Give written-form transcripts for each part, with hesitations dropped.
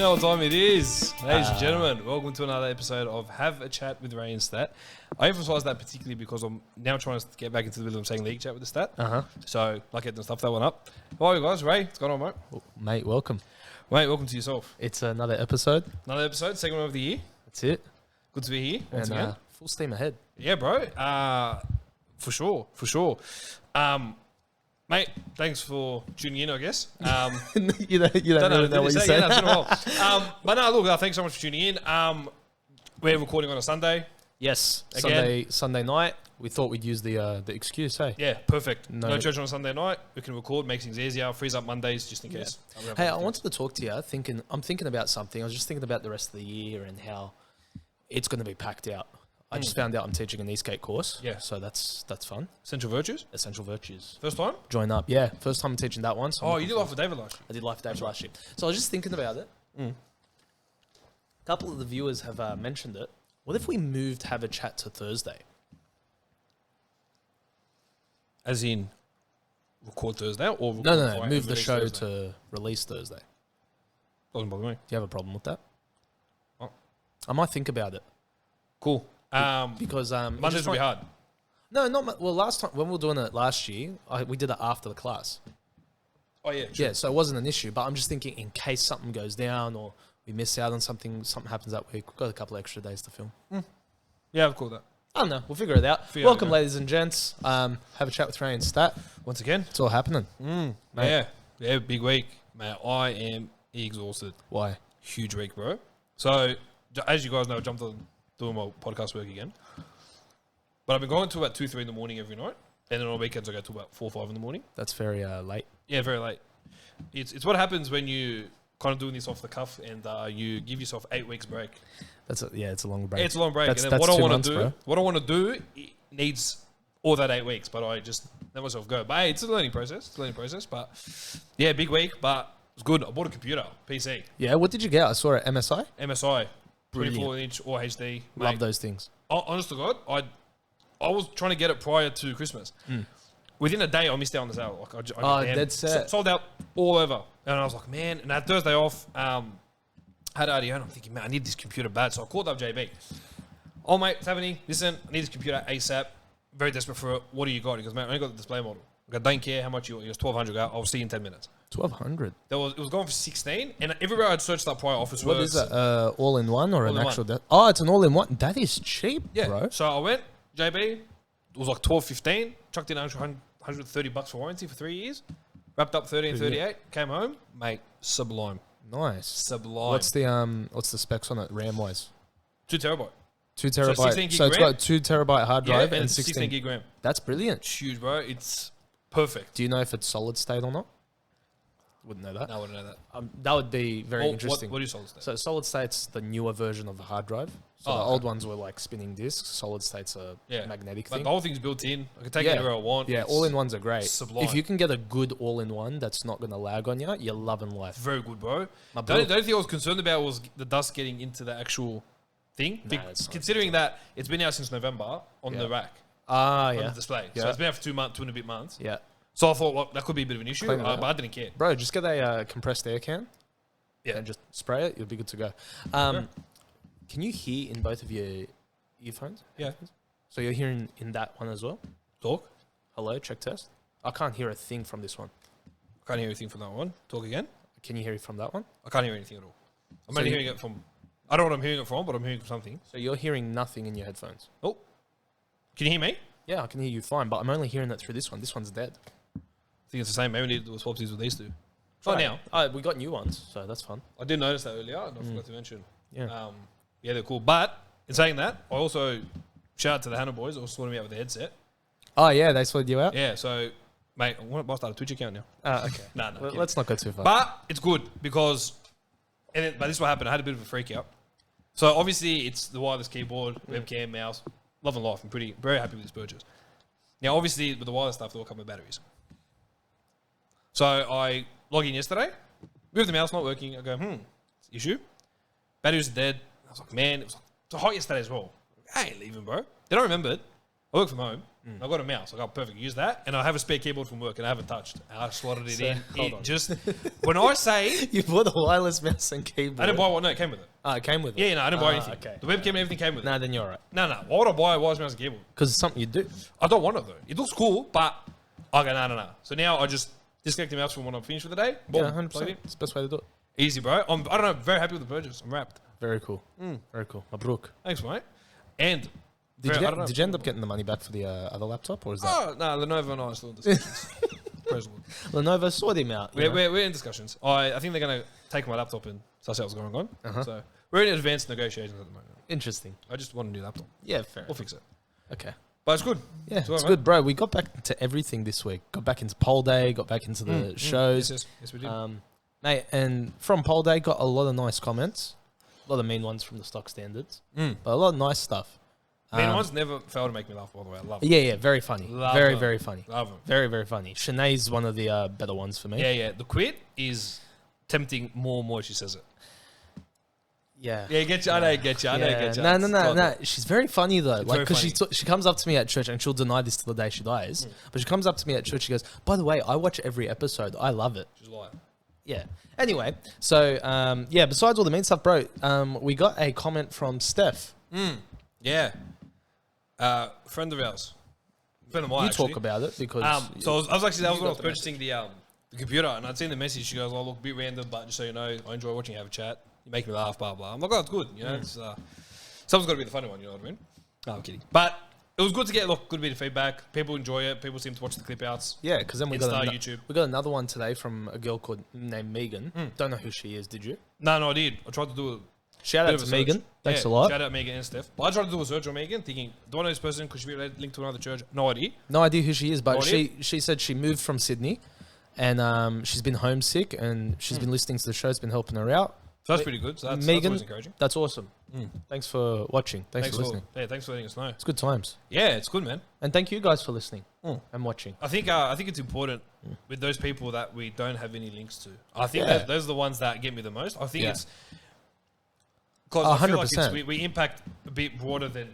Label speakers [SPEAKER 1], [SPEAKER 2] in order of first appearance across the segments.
[SPEAKER 1] You know what time it is. Ladies and gentlemen, welcome to another episode of Have a Chat with Ray and Stat. I emphasise that particularly because I'm now trying to get back into the rhythm of saying league chat with the Stat. So, like getting stuff that one up. How are you guys? Ray, what's going on, mate?
[SPEAKER 2] Oh, mate, welcome.
[SPEAKER 1] Mate, welcome to yourself.
[SPEAKER 2] It's another episode.
[SPEAKER 1] Another episode, second one of the year.
[SPEAKER 2] That's it.
[SPEAKER 1] Good to be here once
[SPEAKER 2] And,
[SPEAKER 1] again.
[SPEAKER 2] full steam ahead.
[SPEAKER 1] Yeah, bro. For sure. Mate, thanks for tuning in, I guess.
[SPEAKER 2] you don't really know what you're saying.
[SPEAKER 1] Yeah, no, it's been a while. But no, look, thanks so much for tuning in. We're recording on a Sunday.
[SPEAKER 2] Yes,
[SPEAKER 1] Again.
[SPEAKER 2] Sunday night. We thought we'd use the excuse, hey?
[SPEAKER 1] Yeah, perfect.
[SPEAKER 2] No.
[SPEAKER 1] No church on a Sunday night. We can record, makes things easier, frees up Mondays just in case.
[SPEAKER 2] Hey, I wanted to talk to you. I'm thinking about something. I was just thinking about the rest of the year and how it's going to be packed out. I just found out I'm teaching an e-skate course. Yeah. So that's fun.
[SPEAKER 1] Essential Virtues?
[SPEAKER 2] Essential Virtues.
[SPEAKER 1] First time?
[SPEAKER 2] Join up. Yeah, first time I'm teaching that one. So
[SPEAKER 1] you did Life with David last year.
[SPEAKER 2] I did Life with David last year. So I was just thinking about it. A couple of the viewers have mentioned it. What if we moved Have a Chat to Thursday?
[SPEAKER 1] As in, record Thursday or record
[SPEAKER 2] No. Move the
[SPEAKER 1] release
[SPEAKER 2] show
[SPEAKER 1] Thursday?
[SPEAKER 2] to release Thursday.
[SPEAKER 1] Doesn't bother me.
[SPEAKER 2] Do you have a problem with that?
[SPEAKER 1] Oh.
[SPEAKER 2] I might think about it.
[SPEAKER 1] Cool.
[SPEAKER 2] Because
[SPEAKER 1] Mondays will be hard.
[SPEAKER 2] No, well, last time when we were doing it last year, we did it after the class.
[SPEAKER 1] Oh, yeah. Sure.
[SPEAKER 2] Yeah, so it wasn't an issue. But I'm just thinking, in case something goes down or we miss out on something happens that week, we've got a couple extra days to film.
[SPEAKER 1] Yeah, I've called that.
[SPEAKER 2] I don't know. We'll figure it out. Welcome, ladies and gents. Have a chat with Ray and Stat.
[SPEAKER 1] Once again.
[SPEAKER 2] It's all happening.
[SPEAKER 1] Yeah, big week. Man, I am exhausted.
[SPEAKER 2] Why?
[SPEAKER 1] Huge week, bro. So, as you guys know, I jumped on doing my podcast work again. But I've been going to about 2, 3 in the morning every night. And then on weekends, I go to about 4, 5 in the morning.
[SPEAKER 2] That's very late.
[SPEAKER 1] Yeah, very late. It's what happens when you kind of doing this off the cuff and you give yourself 8 weeks break.
[SPEAKER 2] It's a long break.
[SPEAKER 1] It's a long break.
[SPEAKER 2] That's
[SPEAKER 1] and then what I
[SPEAKER 2] 2
[SPEAKER 1] want
[SPEAKER 2] months,
[SPEAKER 1] to do,
[SPEAKER 2] bro.
[SPEAKER 1] what I want to do, it needs all that 8 weeks. But I just let myself go. But hey, it's a learning process. But yeah, big week. But it's good. I bought a computer, PC.
[SPEAKER 2] Yeah, what did you get? I saw it MSI.
[SPEAKER 1] MSI,
[SPEAKER 2] Brilliant.
[SPEAKER 1] 24-inch or HD.
[SPEAKER 2] Love
[SPEAKER 1] mate.
[SPEAKER 2] those things.
[SPEAKER 1] Honest to God, I was trying to get it prior to Christmas. Within a day, I missed out on the sale. Like
[SPEAKER 2] dead set.
[SPEAKER 1] Sold out all over. And I was like, man. And I had Thursday off. Had RDO, and I'm thinking, man, I need this computer bad. So I called up JB. Oh, mate, it's happening. Listen, I need this computer ASAP. Very desperate for it. What do you got? He goes, man, I only got the display model. I go, don't care how much you want. He goes, 1,200. I'll see you in 10 minutes.
[SPEAKER 2] 1,200.
[SPEAKER 1] It was going for 16. And everywhere I'd searched up prior office
[SPEAKER 2] What
[SPEAKER 1] works.
[SPEAKER 2] is that? All-in-one or an
[SPEAKER 1] All-in-one.
[SPEAKER 2] actual... Oh, it's an all-in-one. That is cheap,
[SPEAKER 1] Yeah.
[SPEAKER 2] bro.
[SPEAKER 1] So I went, JB. It was like 12.15. Chucked in $130 for warranty for 3 years. Wrapped up 13.38. Came home. Mate, sublime.
[SPEAKER 2] Nice.
[SPEAKER 1] Sublime.
[SPEAKER 2] What's the specs on it RAM-wise?
[SPEAKER 1] 2 terabyte.
[SPEAKER 2] 2
[SPEAKER 1] So
[SPEAKER 2] terabyte.
[SPEAKER 1] 16 gig
[SPEAKER 2] So it's
[SPEAKER 1] RAM?
[SPEAKER 2] got 2 terabyte hard drive and
[SPEAKER 1] 16 gig RAM.
[SPEAKER 2] That's brilliant.
[SPEAKER 1] It's huge, bro. It's perfect.
[SPEAKER 2] Do you know if it's solid state or not? Wouldn't know that.
[SPEAKER 1] No, I wouldn't know that.
[SPEAKER 2] That would be very interesting.
[SPEAKER 1] What is solid state?
[SPEAKER 2] So solid state's the newer version of the hard drive. So the old ones were like spinning discs. Solid state's a magnetic
[SPEAKER 1] Like
[SPEAKER 2] thing.
[SPEAKER 1] the whole thing's built in. I can take it anywhere I want.
[SPEAKER 2] Yeah,
[SPEAKER 1] It's
[SPEAKER 2] all-in-ones are great.
[SPEAKER 1] sublime.
[SPEAKER 2] If you can get a good all-in-one that's not going to lag on you, you're loving life.
[SPEAKER 1] very good, bro.
[SPEAKER 2] My
[SPEAKER 1] The only
[SPEAKER 2] bill-
[SPEAKER 1] thing I was concerned about was the dust getting into the actual thing.
[SPEAKER 2] Nah, it's not.
[SPEAKER 1] Considering that it's been out since November on the rack,
[SPEAKER 2] Ah,
[SPEAKER 1] on
[SPEAKER 2] yeah.
[SPEAKER 1] the display.
[SPEAKER 2] Yeah.
[SPEAKER 1] So it's been out for 2 and a bit months.
[SPEAKER 2] Yeah.
[SPEAKER 1] So I thought, well, that could be a bit of an issue,
[SPEAKER 2] Clean it
[SPEAKER 1] but
[SPEAKER 2] up.
[SPEAKER 1] I didn't care.
[SPEAKER 2] Bro, just get a compressed air can.
[SPEAKER 1] Yeah.
[SPEAKER 2] And just spray it. You'll be good to go. Can you hear in both of your earphones?
[SPEAKER 1] Yeah.
[SPEAKER 2] So you're hearing in that one as well?
[SPEAKER 1] Talk.
[SPEAKER 2] Hello, check test. I can't hear a thing from this one.
[SPEAKER 1] I can't hear anything from that one. Talk again.
[SPEAKER 2] Can you hear it from that one?
[SPEAKER 1] I can't hear anything at all. I'm
[SPEAKER 2] So
[SPEAKER 1] only
[SPEAKER 2] you-
[SPEAKER 1] hearing it from... I don't know what I'm hearing it from, but I'm hearing from something.
[SPEAKER 2] So you're hearing nothing in your headphones?
[SPEAKER 1] Oh. Can you hear me?
[SPEAKER 2] Yeah, I can hear you fine, but I'm only hearing it through this one. This one's dead.
[SPEAKER 1] I think it's the same. Maybe we need to do swap these with these two. Try now.
[SPEAKER 2] We got new ones, so that's fun.
[SPEAKER 1] I did notice that earlier, and I forgot to mention.
[SPEAKER 2] Yeah.
[SPEAKER 1] Yeah, they're cool. But in saying that, I also shout out to the Hannah boys. I was sorting me out with the headset.
[SPEAKER 2] Oh, yeah, they sorted you out?
[SPEAKER 1] Yeah, so, mate, I want to start a Twitch account now.
[SPEAKER 2] Okay.
[SPEAKER 1] No,
[SPEAKER 2] Well, let's not go too far.
[SPEAKER 1] But it's good because, but this is what happened. I had a bit of a freak out. So obviously it's the wireless keyboard, webcam, mouse. Love and life. I'm very happy with this purchase. Now, obviously, with the wireless stuff, they all come with batteries. So I log in yesterday. Move the mouse, not working. I go, it's an issue. Batteries are dead. I was like, man, it was hot yesterday as well. I ain't leaving, bro. Then I remembered, I work from home. I got a mouse. I got perfect. Use that, and I have a spare keyboard from work, and I haven't touched. I slotted it in.
[SPEAKER 2] Hold on.
[SPEAKER 1] Just when I say
[SPEAKER 2] You bought a wireless mouse and keyboard.
[SPEAKER 1] I didn't buy one. No, it came with it.
[SPEAKER 2] It came with it.
[SPEAKER 1] Yeah, no, I didn't buy anything.
[SPEAKER 2] Okay.
[SPEAKER 1] The webcam and everything came with it.
[SPEAKER 2] No, then you're right.
[SPEAKER 1] No. Why would I buy a wireless mouse and keyboard?
[SPEAKER 2] Because it's something you do.
[SPEAKER 1] I don't want it though. It looks cool, but I go no. So now I just disconnect the mouse from when I'm finished for the day. Boom,
[SPEAKER 2] Yeah, 100%.
[SPEAKER 1] plug it in.
[SPEAKER 2] It's the best way to do it.
[SPEAKER 1] Easy, bro. I don't know. Very happy with the purchase. I'm wrapped.
[SPEAKER 2] Very cool. Very cool. Mabruk.
[SPEAKER 1] Thanks, mate. And
[SPEAKER 2] Did you end up getting the money back for the other laptop, or is that
[SPEAKER 1] Oh no, Lenovo and I are still in discussions.
[SPEAKER 2] Lenovo? Sort him out.
[SPEAKER 1] We're in discussions. I think they're going to take my laptop and suss out what's going on. So we're in advanced negotiations at the moment.
[SPEAKER 2] Interesting.
[SPEAKER 1] I just want a new laptop.
[SPEAKER 2] Yeah, fair.
[SPEAKER 1] We'll fix it.
[SPEAKER 2] Okay.
[SPEAKER 1] But it's good.
[SPEAKER 2] Yeah, it's good, bro. We got back into everything this week. Got back into poll day. Got back into the shows.
[SPEAKER 1] Yes, we did.
[SPEAKER 2] Mate, and from poll day, got a lot of nice comments. A lot of mean ones from the stock standards. But a lot of nice stuff.
[SPEAKER 1] Mean ones never fail to make me laugh, by the way. I love it.
[SPEAKER 2] Yeah, very funny. Very funny.
[SPEAKER 1] Love them.
[SPEAKER 2] Very, very funny. Shanae's one of the better ones for me.
[SPEAKER 1] Yeah. The quit is tempting more and more as she says it.
[SPEAKER 2] Yeah.
[SPEAKER 1] Yeah, get you. I know, get you.
[SPEAKER 2] No. She's very funny though. Like, because
[SPEAKER 1] funny.
[SPEAKER 2] she comes up to me at church, and she'll deny this till the day she dies. But she comes up to me at church. She goes, "By the way, I watch every episode. I love it."
[SPEAKER 1] She's lying.
[SPEAKER 2] Yeah. Anyway, so besides all the mean stuff, bro, we got a comment from Steph.
[SPEAKER 1] Yeah. Friend of ours. Friend of mine.
[SPEAKER 2] You
[SPEAKER 1] actually.
[SPEAKER 2] talk about it because.
[SPEAKER 1] So I was actually when I was purchasing the computer, and I'd seen the message. She goes, "Oh, look, a bit random, but just so you know, I enjoy watching you have a chat. You make me laugh, blah blah." I'm like, "Oh, it's good. You know, it's someone's got to be the funny one. You know what I mean?" No, I'm kidding. But it was good to get good bit of feedback. People enjoy it. People seem to watch the clip outs.
[SPEAKER 2] Yeah, because then we got
[SPEAKER 1] YouTube.
[SPEAKER 2] We got another one today from a girl named Megan. Don't know who she is. Did you?
[SPEAKER 1] No, I did. I tried to do it.
[SPEAKER 2] Shout out to Megan. Thanks a lot.
[SPEAKER 1] Shout out Megan and Steph. But I tried to do a search on Megan, thinking, do I know this person? Could she be linked to another church? No idea.
[SPEAKER 2] No idea who she is, but she said she moved from Sydney, and she's been homesick, and she's been listening to the show. It's been helping her out.
[SPEAKER 1] So that's pretty good. So that's
[SPEAKER 2] Megan,
[SPEAKER 1] always encouraging.
[SPEAKER 2] That's awesome. Thanks for watching. Thanks for listening.
[SPEAKER 1] Thanks for letting us know.
[SPEAKER 2] It's good times.
[SPEAKER 1] Yeah, it's good, man.
[SPEAKER 2] And thank you guys for listening and watching.
[SPEAKER 1] I think it's important with those people that we don't have any links to. I think those are the ones that get me the most. I think it's because I feel like we impact a bit broader than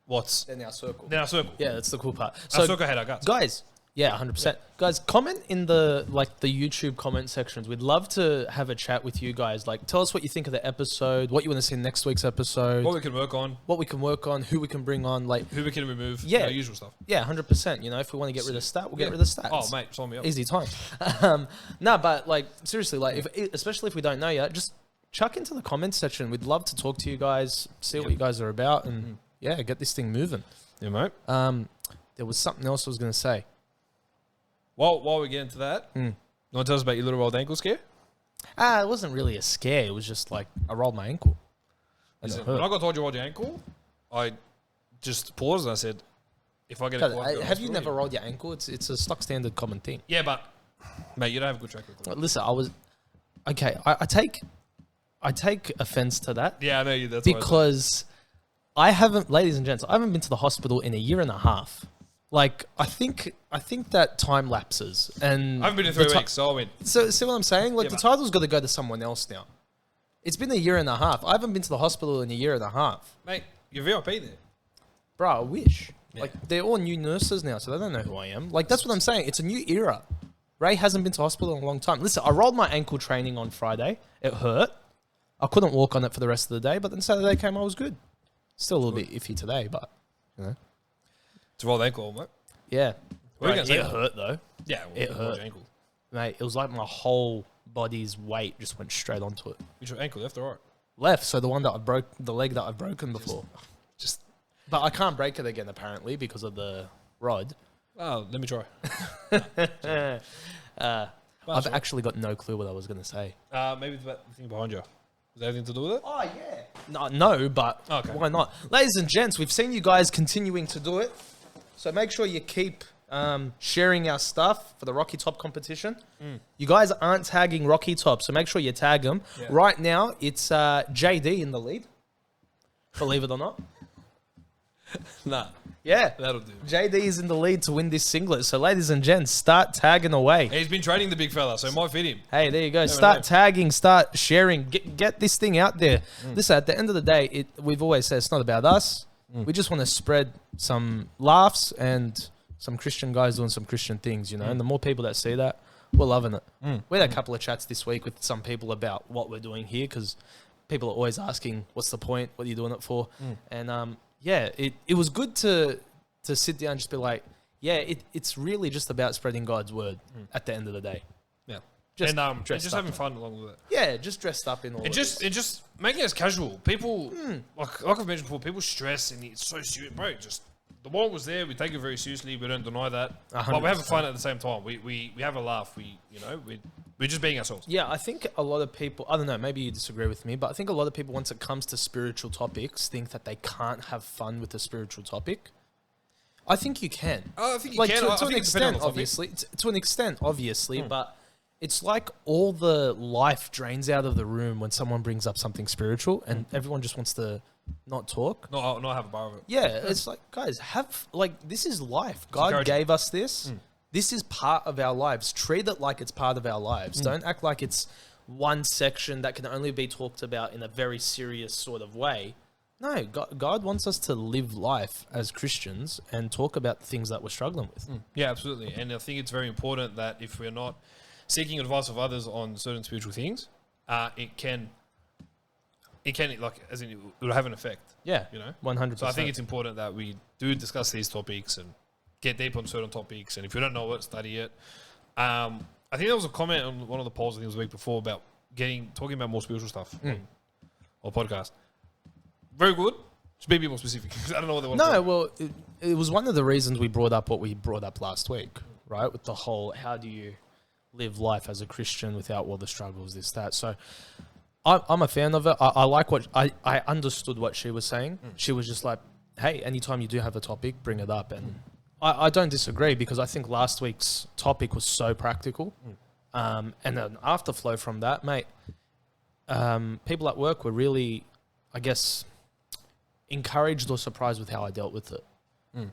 [SPEAKER 1] what's
[SPEAKER 2] in our circle.
[SPEAKER 1] Yeah,
[SPEAKER 2] that's the cool part.
[SPEAKER 1] So, our circle had our guts.
[SPEAKER 2] Guys, 100%. Guys, comment in the YouTube comment sections. We'd love to have a chat with you guys. Like, tell us what you think of the episode, what you want to see in next week's episode,
[SPEAKER 1] what we can work on,
[SPEAKER 2] who we can bring on, like
[SPEAKER 1] who we can remove.
[SPEAKER 2] Yeah,
[SPEAKER 1] usual stuff.
[SPEAKER 2] Yeah, 100%. You know, if we want to get rid of stat, we'll get rid of stats.
[SPEAKER 1] Oh, mate, sign me up.
[SPEAKER 2] Easy time. No, but like seriously, like especially if we don't know yet, just chuck into the comments section. We'd love to talk to you guys, see what you guys are about, and get this thing moving.
[SPEAKER 1] Yeah, mate.
[SPEAKER 2] There was something else I was going to say.
[SPEAKER 1] While we get into that, you want to tell us about your little rolled ankle scare?
[SPEAKER 2] It wasn't really a scare. It was just like I rolled my ankle.
[SPEAKER 1] Listen, when I got told you rolled your ankle, I just paused and I said, "If I get a
[SPEAKER 2] have you never rolled your ankle? It's a stock standard common thing."
[SPEAKER 1] Yeah, but mate, you don't have a good track record.
[SPEAKER 2] Listen, I take offense to that.
[SPEAKER 1] Yeah, I know you. That's
[SPEAKER 2] because I haven't, ladies and gents, I haven't been to the hospital in a year and a half. Like, I think that time lapses, and
[SPEAKER 1] I haven't been in 3 weeks, so I win.
[SPEAKER 2] So see what I'm saying? Like, the title's got to go to someone else now. It's been a year and a half. I haven't been to the hospital in a year and a half.
[SPEAKER 1] Mate, you're VIP there.
[SPEAKER 2] Bro, I wish. Yeah. Like, they're all new nurses now, so they don't know who I am. Like, that's what I'm saying. It's a new era. Ray hasn't been to hospital in a long time. Listen, I rolled my ankle training on Friday. It hurt. I couldn't walk on it for the rest of the day, but then Saturday came, I was good. Still a little bit iffy today, but, you know.
[SPEAKER 1] It's a rolled ankle, mate.
[SPEAKER 2] Yeah.
[SPEAKER 1] What are you gonna say?
[SPEAKER 2] It hurt, though.
[SPEAKER 1] Yeah,
[SPEAKER 2] it hurt.
[SPEAKER 1] Ankle.
[SPEAKER 2] Mate, it was like my whole body's weight just went straight onto it.
[SPEAKER 1] Which ankle, left or right?
[SPEAKER 2] Left, so the one that the leg that I've broken before. But I can't break it again, apparently, because of the rod.
[SPEAKER 1] Oh, let me try.
[SPEAKER 2] I've actually got no clue what I was going to say.
[SPEAKER 1] Maybe the thing behind you. Is that anything to do with it?
[SPEAKER 2] Oh, yeah. No, but why not? Ladies and gents, we've seen you guys continuing to do it. So make sure you keep sharing our stuff for the RockyTop competition. You guys aren't tagging RockyTop, so make sure you tag them. Yeah. Right now, it's JD in the lead. Believe it or not.
[SPEAKER 1] Nah.
[SPEAKER 2] Yeah.
[SPEAKER 1] That'll do.
[SPEAKER 2] JD is in the lead to win this singlet. So, ladies and gents, start tagging away.
[SPEAKER 1] He's been training the big fella, so it might fit him.
[SPEAKER 2] Hey, there you go. Start tagging, start sharing. Get this thing out there. Listen, at the end of the day, we've always said it's not about us. We just want to spread some laughs and some Christian guys doing some Christian things, you know. And the more people that see that, we're loving it. We had a couple of chats this week with some people about what we're doing here because people are always asking, what's the point? What are you doing it for? And it was good to sit down and just be like, it's really just about spreading God's word at the end of the day.
[SPEAKER 1] Yeah.
[SPEAKER 2] Just
[SPEAKER 1] just having fun along with it.
[SPEAKER 2] Yeah, just dressed up in all
[SPEAKER 1] It just making it making People, like I've mentioned before, people stress and it's so serious. Bro, just the world was there. We take it very seriously. We don't deny that. 100%. But we're having fun at the same time. We have a laugh. We're just being ourselves.
[SPEAKER 2] Yeah, I think a lot of people, I don't know, maybe you disagree with me, but I think a lot of people, once it comes to spiritual topics, think that they can't have fun with a spiritual topic. I think you can.
[SPEAKER 1] I think you can.
[SPEAKER 2] To an extent, obviously. To an extent, obviously, but it's like all the life drains out of the room when someone brings up something spiritual and everyone just wants to not talk.
[SPEAKER 1] Not have a bar of it.
[SPEAKER 2] Yeah, it's like, guys, this is life. God gave us this. This is part of our lives. Treat it like it's part of our lives. Don't act like it's one section that can only be talked about in a very serious sort of way. No, God wants us to live life as Christians and talk about the things that we're struggling with.
[SPEAKER 1] Yeah, absolutely. And I think it's very important that if we're not seeking advice of others on certain spiritual things, it will have an effect.
[SPEAKER 2] Yeah, 100%.
[SPEAKER 1] So I think it's important that we do discuss these topics and get deep on certain topics. And if you don't know it, study it. I think there was a comment on one of the polls I think it was the week before about talking about more spiritual stuff on podcast. Very good. Just be a bit more specific. I don't know what they want to say.
[SPEAKER 2] No, well, it was one of the reasons we brought up what we brought up last week, right? With the whole, how do you live life as a Christian without all the struggles, this, that. So I'm a fan of it. I like what, I understood what she was saying. She was just like, hey, anytime you do have a topic, bring it up. And I don't disagree because I think last week's topic was so practical. And an afterflow from that, mate, people at work were really, I guess, encouraged or surprised with how I dealt with it.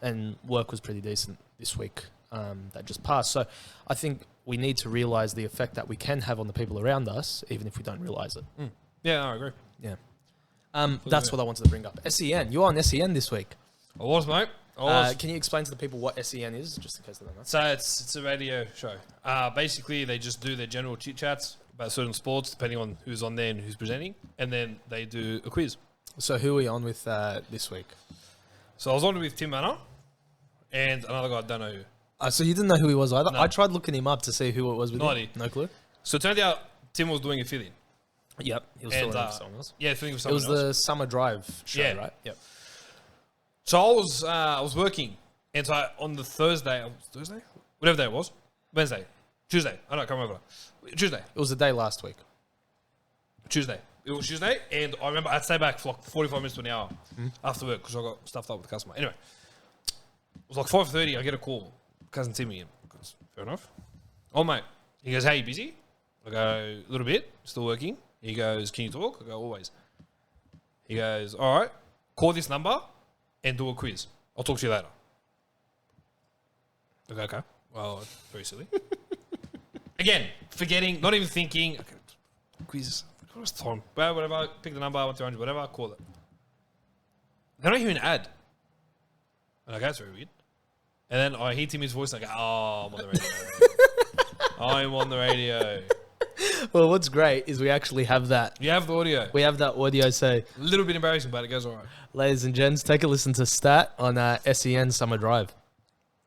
[SPEAKER 2] And work was pretty decent this week that just passed. So I think we need to realize the effect that we can have on the people around us, even if we don't realize it.
[SPEAKER 1] Yeah, no, I agree.
[SPEAKER 2] Yeah. That's what I wanted to bring up. SEN. You're on SEN this week.
[SPEAKER 1] I was, mate.
[SPEAKER 2] Can you explain to the people what SEN is, just in case they don't know?
[SPEAKER 1] So it's a radio show. Basically, they just do their general chit-chats about certain sports, depending on who's on there and who's presenting. And then they do a quiz.
[SPEAKER 2] So who are we on with this week?
[SPEAKER 1] So I was on with Tim Manor and another guy I don't know who.
[SPEAKER 2] So you didn't know who he was either?
[SPEAKER 1] No.
[SPEAKER 2] I tried looking him up to see who it was with him.
[SPEAKER 1] No
[SPEAKER 2] clue?
[SPEAKER 1] So it turned out Tim was doing a fill-in.
[SPEAKER 2] Yep. He was filling for someone else.
[SPEAKER 1] Yeah, filling for
[SPEAKER 2] It
[SPEAKER 1] someone
[SPEAKER 2] was
[SPEAKER 1] else.
[SPEAKER 2] the Summer Drive show, right?
[SPEAKER 1] Yep. So I was working, and so on the Thursday, whatever day it was, Wednesday, Tuesday, I can't remember. Tuesday.
[SPEAKER 2] It was the day last week.
[SPEAKER 1] Tuesday. It was Tuesday, and I remember I'd stay back for like 45 minutes to an hour after work because I got stuffed up with the customer. Anyway, it was like 5:30. I get a call, cousin Timmy. Goes, fair enough. Oh mate, he goes, "Hey, you busy?" I go, "A little bit, still working." He goes, "Can you talk?" I go, "Always." He goes, "All right, call this number and do a quiz. I'll talk to you later." I go, "Okay." Well, very silly. Again, forgetting, not even thinking. Okay, quiz. What's the time? Well, whatever. Pick the number, 1-200, whatever. Call it. Then I hear an ad. And I go, that's very weird. And then I hear Timmy's voice and I go, oh, I'm on the radio. I'm on the radio.
[SPEAKER 2] Well, what's great is we actually have that.
[SPEAKER 1] You have the audio.
[SPEAKER 2] We have that audio, so...
[SPEAKER 1] A little bit embarrassing, but it goes all right.
[SPEAKER 2] Ladies and gents, take a listen to Stat on SEN Summer Drive.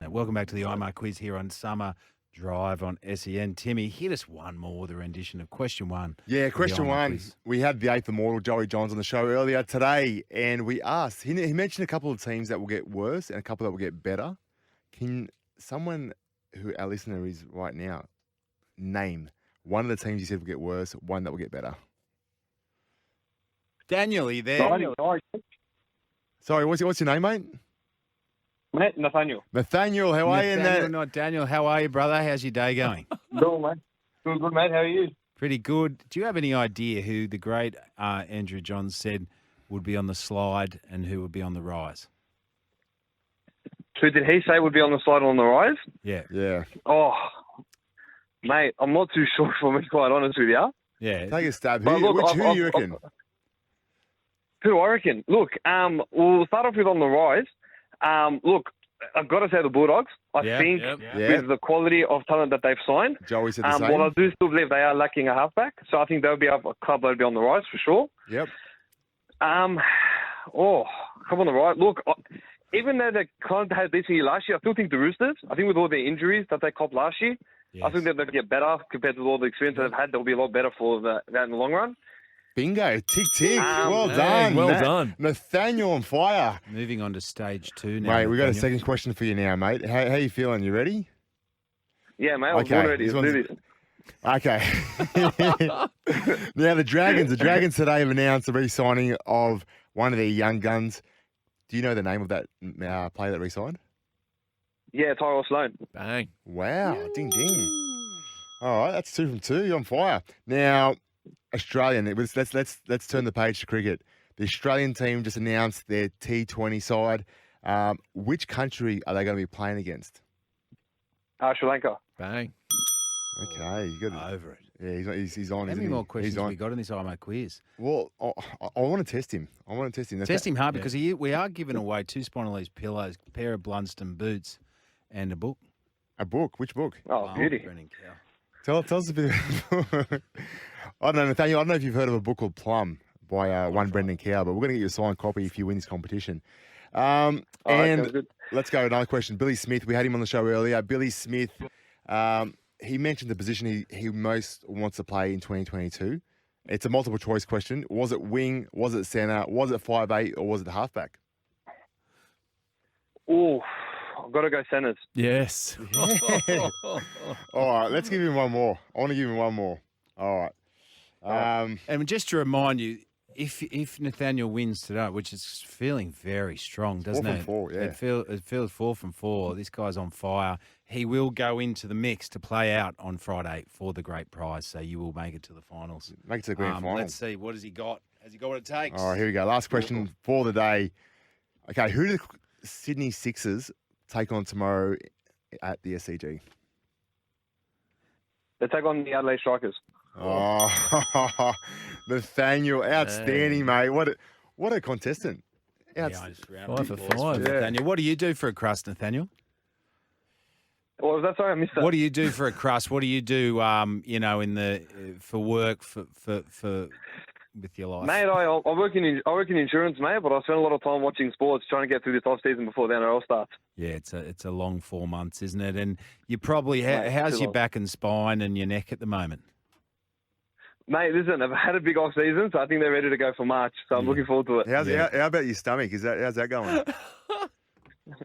[SPEAKER 3] Welcome back to the IMAR quiz here on Summer Drive on SEN. Timmy, hit us one more, the rendition of question one.
[SPEAKER 4] Yeah, question one.
[SPEAKER 3] Quiz.
[SPEAKER 4] We had the eighth immortal, Joey Johns, on the show earlier today, and we asked, he mentioned a couple of teams that will get worse and a couple that will get better. Can someone who our listener is right now name one of the teams you said will get worse, one that will get better?
[SPEAKER 3] Daniel, are you there?
[SPEAKER 4] Sorry, what's your name, mate?
[SPEAKER 5] Mate, Nathaniel.
[SPEAKER 4] Nathaniel, how are you?
[SPEAKER 3] Nathaniel, not Daniel. How are you, brother? How's your day going?
[SPEAKER 5] Good, mate. Good, mate. How are you?
[SPEAKER 3] Pretty good. Do you have any idea who the great Andrew Johns said would be on the slide and who would be on the rise?
[SPEAKER 5] Who did he say would be on the slide on the rise?
[SPEAKER 3] Yeah.
[SPEAKER 4] Yeah.
[SPEAKER 5] Oh, mate, I'm not too sure if I'm quite honest with you.
[SPEAKER 3] Yeah.
[SPEAKER 4] Take a stab.
[SPEAKER 5] But
[SPEAKER 4] Who
[SPEAKER 5] look,
[SPEAKER 4] do you reckon?
[SPEAKER 5] Who do I reckon? Look, we'll start off with on the rise. Look, I've got to say the Bulldogs. I think with the quality of talent that they've signed,
[SPEAKER 4] Joey said the same.
[SPEAKER 5] Well, I do still believe they are lacking a halfback, so I think they'll be a club that'll be on the rise for sure.
[SPEAKER 4] Yep.
[SPEAKER 5] Come on the rise. Look, even though they kind of had a decent year last year, I still think the Roosters, I think with all their injuries that they copped last year, I think that they'll get better compared to all the experience they've had. They'll be a lot better for that in the long run.
[SPEAKER 4] Bingo. Tick, tick. Well done.
[SPEAKER 6] Well done.
[SPEAKER 4] Nathaniel on fire.
[SPEAKER 3] Moving on to stage 2 now.
[SPEAKER 4] Mate, we got a
[SPEAKER 3] Nathaniel.
[SPEAKER 4] second question for you now, mate. How you feeling? You ready?
[SPEAKER 5] Yeah, mate. I'm ready.
[SPEAKER 4] this
[SPEAKER 5] Let's do this.
[SPEAKER 4] Okay. Now, the Dragons today have announced the re-signing of one of their young guns. Do you know the name of that player that re-signed?
[SPEAKER 5] Yeah, Tyrell Sloan.
[SPEAKER 6] Bang.
[SPEAKER 4] Wow. Ding, ding. All right, that's 2 from 2. You're on fire. Now, Australian, let's turn the page to cricket. The Australian team just announced their T20 side. Which country are they going to be playing against?
[SPEAKER 5] Sri Lanka.
[SPEAKER 6] Bang.
[SPEAKER 4] Okay, you got
[SPEAKER 3] Over it.
[SPEAKER 4] Yeah, he's on.
[SPEAKER 3] How
[SPEAKER 4] isn't
[SPEAKER 3] many
[SPEAKER 4] he?
[SPEAKER 3] more questions
[SPEAKER 4] He's
[SPEAKER 3] have
[SPEAKER 4] on.
[SPEAKER 3] we got in this IMO quiz?
[SPEAKER 4] Well, I want to test him.
[SPEAKER 3] Test him hard because we are giving away 2 Spinalese pillows, a pair of Blunston boots, and a book.
[SPEAKER 4] A book? Which book?
[SPEAKER 5] Oh, beauty.
[SPEAKER 3] Brennan Cow.
[SPEAKER 4] Tell us a bit. I don't know, Nathaniel. I don't know if you've heard of a book called Plum by one Brendan Cow, but we're going to get you a signed copy if you win this competition. And
[SPEAKER 5] good.
[SPEAKER 4] let's go another question. Billy Smith, we had him on the show earlier. Billy Smith, he mentioned the position he most wants to play in 2022. It's a multiple choice question. Was it wing? Was it centre? Was it 5'8", or was it halfback?
[SPEAKER 5] Oh, I've got to go centres.
[SPEAKER 6] Yes.
[SPEAKER 4] All right, let's give him one more. I want to give him one more. All right.
[SPEAKER 3] And just to remind you, if Nathaniel wins today, which is feeling very strong, doesn't
[SPEAKER 4] 4
[SPEAKER 3] it?
[SPEAKER 4] from 4, yeah.
[SPEAKER 3] It feels 4 from 4. This guy's on fire. He will go into the mix to play out on Friday for the great prize. So you will make it to the finals.
[SPEAKER 4] Make it to the grand final.
[SPEAKER 3] Let's see. What has he got? Has he got what it takes?
[SPEAKER 4] All right, here we go. Last question for the day. Okay, who do the Sydney Sixers take on tomorrow at the SCG?
[SPEAKER 5] They take on the Adelaide Strikers.
[SPEAKER 4] Oh, Nathaniel, outstanding, mate. What a contestant.
[SPEAKER 3] Yeah, I just round
[SPEAKER 6] 5 for
[SPEAKER 3] applause
[SPEAKER 6] 5.
[SPEAKER 3] Nathaniel. What do you do for a crust, Nathanial?
[SPEAKER 5] What was that? Sorry, I missed that.
[SPEAKER 3] What do you do for a crust? What do you do, in the for work for with your life?
[SPEAKER 5] Mate, I work in insurance, mate, but I spend a lot of time watching sports, trying to get through this off season before the NRL starts.
[SPEAKER 3] Yeah, it's a long 4 months, isn't it? And you probably
[SPEAKER 5] Mate,
[SPEAKER 3] how's
[SPEAKER 5] too
[SPEAKER 3] your
[SPEAKER 5] long.
[SPEAKER 3] back and spine and your neck at the moment?
[SPEAKER 5] Mate, listen, I've had a big off season, so I think they're ready to go for March. So I'm looking forward to it.
[SPEAKER 4] How about your stomach? How's that going?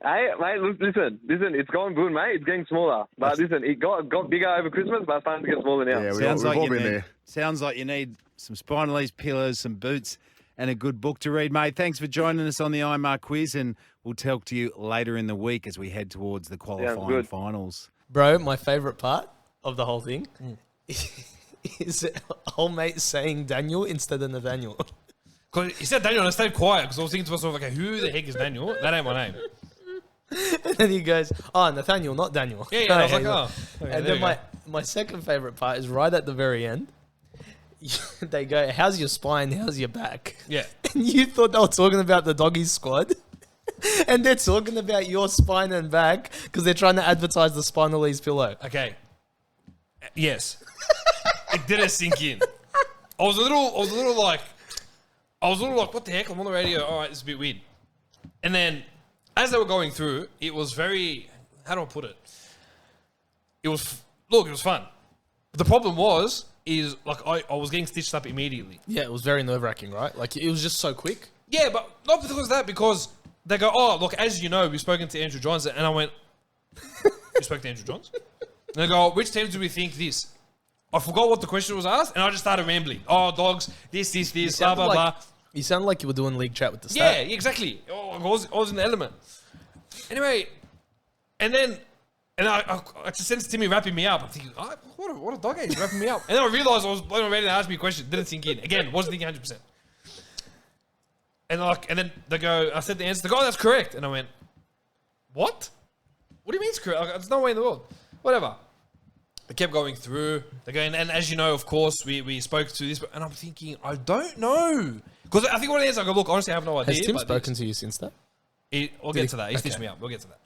[SPEAKER 5] Hey, mate, listen, it's going good, mate. It's getting smaller. But listen, it got bigger over Christmas, but it's starting to get smaller now.
[SPEAKER 4] Yeah,
[SPEAKER 3] Sounds
[SPEAKER 4] we've
[SPEAKER 3] like
[SPEAKER 4] all
[SPEAKER 3] you
[SPEAKER 4] been
[SPEAKER 3] need,
[SPEAKER 4] there.
[SPEAKER 3] Sounds like you need some Spinalese pillows, some boots, and a good book to read, mate. Thanks for joining us on the IMAR quiz, and we'll talk to you later in the week as we head towards the qualifying
[SPEAKER 5] good.
[SPEAKER 3] finals.
[SPEAKER 2] Bro, my favourite part of the whole thing is whole mate saying Daniel instead of Nathaniel.
[SPEAKER 1] Because he said Daniel and I stayed quiet because I was thinking to myself, okay, who the heck is Daniel? That ain't my name.
[SPEAKER 2] And then he goes, oh, Nathaniel, not Daniel.
[SPEAKER 1] Yeah, I was like, oh. Okay,
[SPEAKER 2] And
[SPEAKER 1] there
[SPEAKER 2] then
[SPEAKER 1] you
[SPEAKER 2] my second favourite part is right at the very end. They go, how's your spine? How's your back?
[SPEAKER 1] Yeah.
[SPEAKER 2] And you thought they were talking about the doggy squad. And they're talking about your spine and back because they're trying to advertise the Spinalese pillow.
[SPEAKER 1] Okay. Yes. It didn't sink in. I was a little like, what the heck? I'm on the radio. All right, it's a bit weird. And then, as they were going through, it was very, how do I put it? It was fun. But the problem is like I was getting stitched up immediately.
[SPEAKER 2] Yeah, it was very nerve-wracking, right? Like, it was just so quick.
[SPEAKER 1] Yeah, but not because of that, because they go, oh, look, as you know, we've spoken to Andrew Johns, and I went, you spoke to Andrew Johns? And they go, which teams do we think this? I forgot what the question was asked, and I just started rambling. Oh, dogs, this, blah, blah, blah.
[SPEAKER 2] You sounded like you were doing league chat with the
[SPEAKER 1] Yeah,
[SPEAKER 2] staff.
[SPEAKER 1] exactly. Oh, I was in the element. Anyway, and I just sensed Timmy wrapping me up. I'm thinking, oh, what a dog age wrapping me up. And then I realised I was blown away and asked me a question. Didn't sink in. Again, wasn't thinking 100%. And then they go, I said the answer. They go, oh, that's correct. And I went, what? What do you mean it's correct? There's no way in the world. Whatever. They kept going through. They're going, and as you know, of course, we spoke to this, and I'm thinking, I don't know Because I think what it is, I go, look, honestly, I have no idea.
[SPEAKER 2] Has Tim
[SPEAKER 1] but
[SPEAKER 2] spoken to you since that?
[SPEAKER 1] We'll get to that. He
[SPEAKER 2] Okay.
[SPEAKER 1] stitched me up. We'll get to that.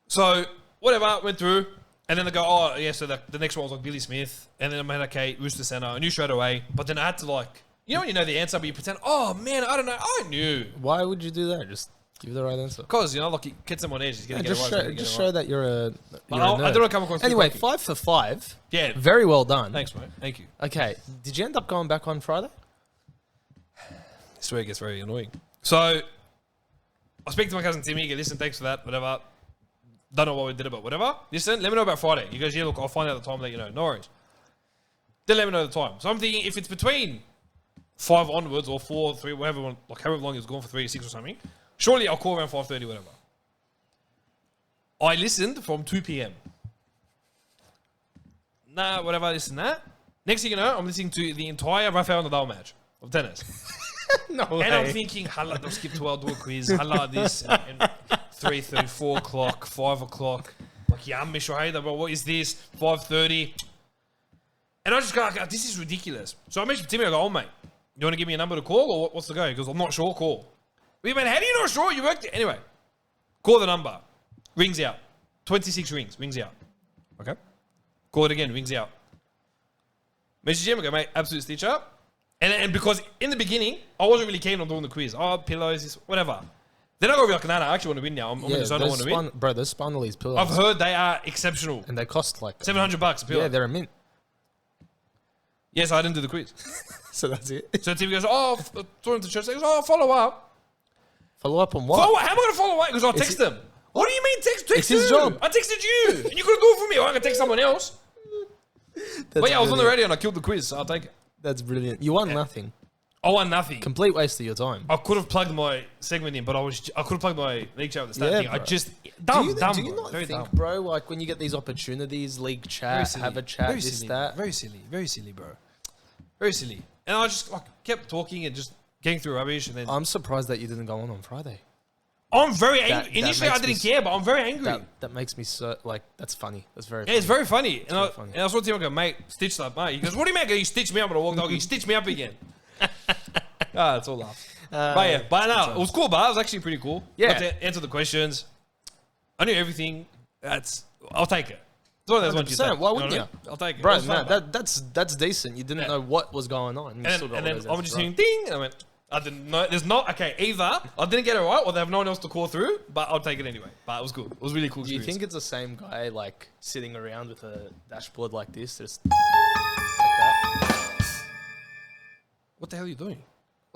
[SPEAKER 1] So, whatever, went through. And then they go, oh, yeah, so the next one was like Billy Smith. And then I made, okay, Rooster Center. I knew straight away. But then I had to like, you know when you know the answer, but you pretend, oh, man, I don't know. I knew.
[SPEAKER 2] Why would you do that? Just give the right answer.
[SPEAKER 1] Because, you know, like, it gets them on edge. He's going to
[SPEAKER 2] Just
[SPEAKER 1] get it right.
[SPEAKER 2] show that you're a
[SPEAKER 1] But
[SPEAKER 2] you're a
[SPEAKER 1] I
[SPEAKER 2] nerd.
[SPEAKER 1] don't want to come across too
[SPEAKER 2] Anyway,
[SPEAKER 1] cocky.
[SPEAKER 2] 5 for 5.
[SPEAKER 1] Yeah.
[SPEAKER 2] Very well done.
[SPEAKER 1] Thanks, mate. Thank you.
[SPEAKER 2] Okay. Did you end up going back on Friday?
[SPEAKER 1] This is where it gets very annoying. So, I speak to my cousin Timmy. He goes, listen, thanks for that, whatever. Don't know what we did about whatever. Listen, let me know about Friday. He goes, yeah, look, I'll find out the time, let you know. No worries. Then let me know the time. So I'm thinking if it's between 5 onwards or 4, 3, whatever, like however long it's gone for 3 or 6 or something, surely I'll call around 5:30, whatever. I listened from 2 p.m. Nah, whatever, this and that. Next thing you know, I'm listening to the entire Rafael Nadal match of tennis.
[SPEAKER 2] No
[SPEAKER 1] And I'm thinking, hala, they'll skip 12, do a quiz, hala, this, and 3:30, 4 o'clock, 5 o'clock. Like, yeah, I'm Mishohaida, but what is this? 5:30. And I just go, like, this is ridiculous. So I mentioned to Timmy, I go, oh, mate, you want to give me a number to call, or what's the go? He goes, I'm not sure, call. We man, how do you not sure? You worked it. Anyway, call the number. Rings out. 26 rings out. Okay. Call it again, rings out. Message him, I go, mate, absolute stitch up. And because in the beginning, I wasn't really keen on doing the quiz. Oh, pillows, this, whatever. Then I got to be like, nah, I actually want to win now. I'm in the zone, I want to win.
[SPEAKER 2] Bro, those Spinelli's pillows.
[SPEAKER 1] I've heard they are exceptional.
[SPEAKER 2] And they cost like...
[SPEAKER 1] $700 a pillow.
[SPEAKER 2] Yeah, they're a mint.
[SPEAKER 1] Yes, I didn't do the quiz.
[SPEAKER 2] So that's it.
[SPEAKER 1] So Tim goes, oh, throw him to church. He goes, oh, follow up.
[SPEAKER 2] Follow up on what?
[SPEAKER 1] Follow up? How am I going to follow up? Because I'll text them. What do you mean text? Text
[SPEAKER 2] It's his
[SPEAKER 1] who?
[SPEAKER 2] job.
[SPEAKER 1] I texted you. And you couldn't do it for me. Or I could text someone else. But yeah, I was on the radio and I killed the quiz, so I'll take it.
[SPEAKER 2] That's brilliant. You won nothing.
[SPEAKER 1] I won nothing.
[SPEAKER 2] Complete waste of your time.
[SPEAKER 1] I could have plugged my segment in, but I could have plugged my league chat with the stat
[SPEAKER 2] Yeah,
[SPEAKER 1] thing. I
[SPEAKER 2] bro.
[SPEAKER 1] just
[SPEAKER 2] Do
[SPEAKER 1] dumb,
[SPEAKER 2] you
[SPEAKER 1] bro.
[SPEAKER 2] not
[SPEAKER 1] Very
[SPEAKER 2] think,
[SPEAKER 1] dumb.
[SPEAKER 2] bro, like when you get these opportunities, league chat, have a chat,
[SPEAKER 1] very
[SPEAKER 2] this,
[SPEAKER 1] silly,
[SPEAKER 2] that.
[SPEAKER 1] Very silly, bro. Very silly. And I just like kept talking and just getting through rubbish, and then
[SPEAKER 2] I'm surprised that you didn't go on Friday.
[SPEAKER 1] I'm very angry.
[SPEAKER 2] That
[SPEAKER 1] Initially, I
[SPEAKER 2] makes me
[SPEAKER 1] didn't care, but I'm very angry.
[SPEAKER 2] That makes me so, like, that's funny. That's very
[SPEAKER 1] Yeah,
[SPEAKER 2] funny.
[SPEAKER 1] it's very funny. And I
[SPEAKER 2] funny.
[SPEAKER 1] was to him, I go, mate, stitched up, mate. He goes, what do you mean? I go, you stitched me up and I walked out. You stitched me up again. It's all laugh. But yeah, but no, it was cool, but it was actually pretty cool.
[SPEAKER 2] Yeah.
[SPEAKER 1] Got to answer the questions. I knew everything. I'll take it. It's one of those ones you
[SPEAKER 2] 100%.
[SPEAKER 1] take.
[SPEAKER 2] Why
[SPEAKER 1] know
[SPEAKER 2] wouldn't
[SPEAKER 1] what I
[SPEAKER 2] you?
[SPEAKER 1] mean? I'll take it. It
[SPEAKER 2] Bro,
[SPEAKER 1] was fun,
[SPEAKER 2] no, that's decent. You didn't know what was going on. You
[SPEAKER 1] and
[SPEAKER 2] still got
[SPEAKER 1] then
[SPEAKER 2] all those
[SPEAKER 1] I was just
[SPEAKER 2] answers
[SPEAKER 1] hearing
[SPEAKER 2] right.
[SPEAKER 1] ding, and I went, I didn't know. There's not, okay, either I didn't get it right or they have no one else to call through, but I'll take it anyway. But it was good. It was really cool.
[SPEAKER 2] Do you
[SPEAKER 1] experience.
[SPEAKER 2] think it's the same guy, like, sitting around with a dashboard like this, just
[SPEAKER 1] What the hell are you doing?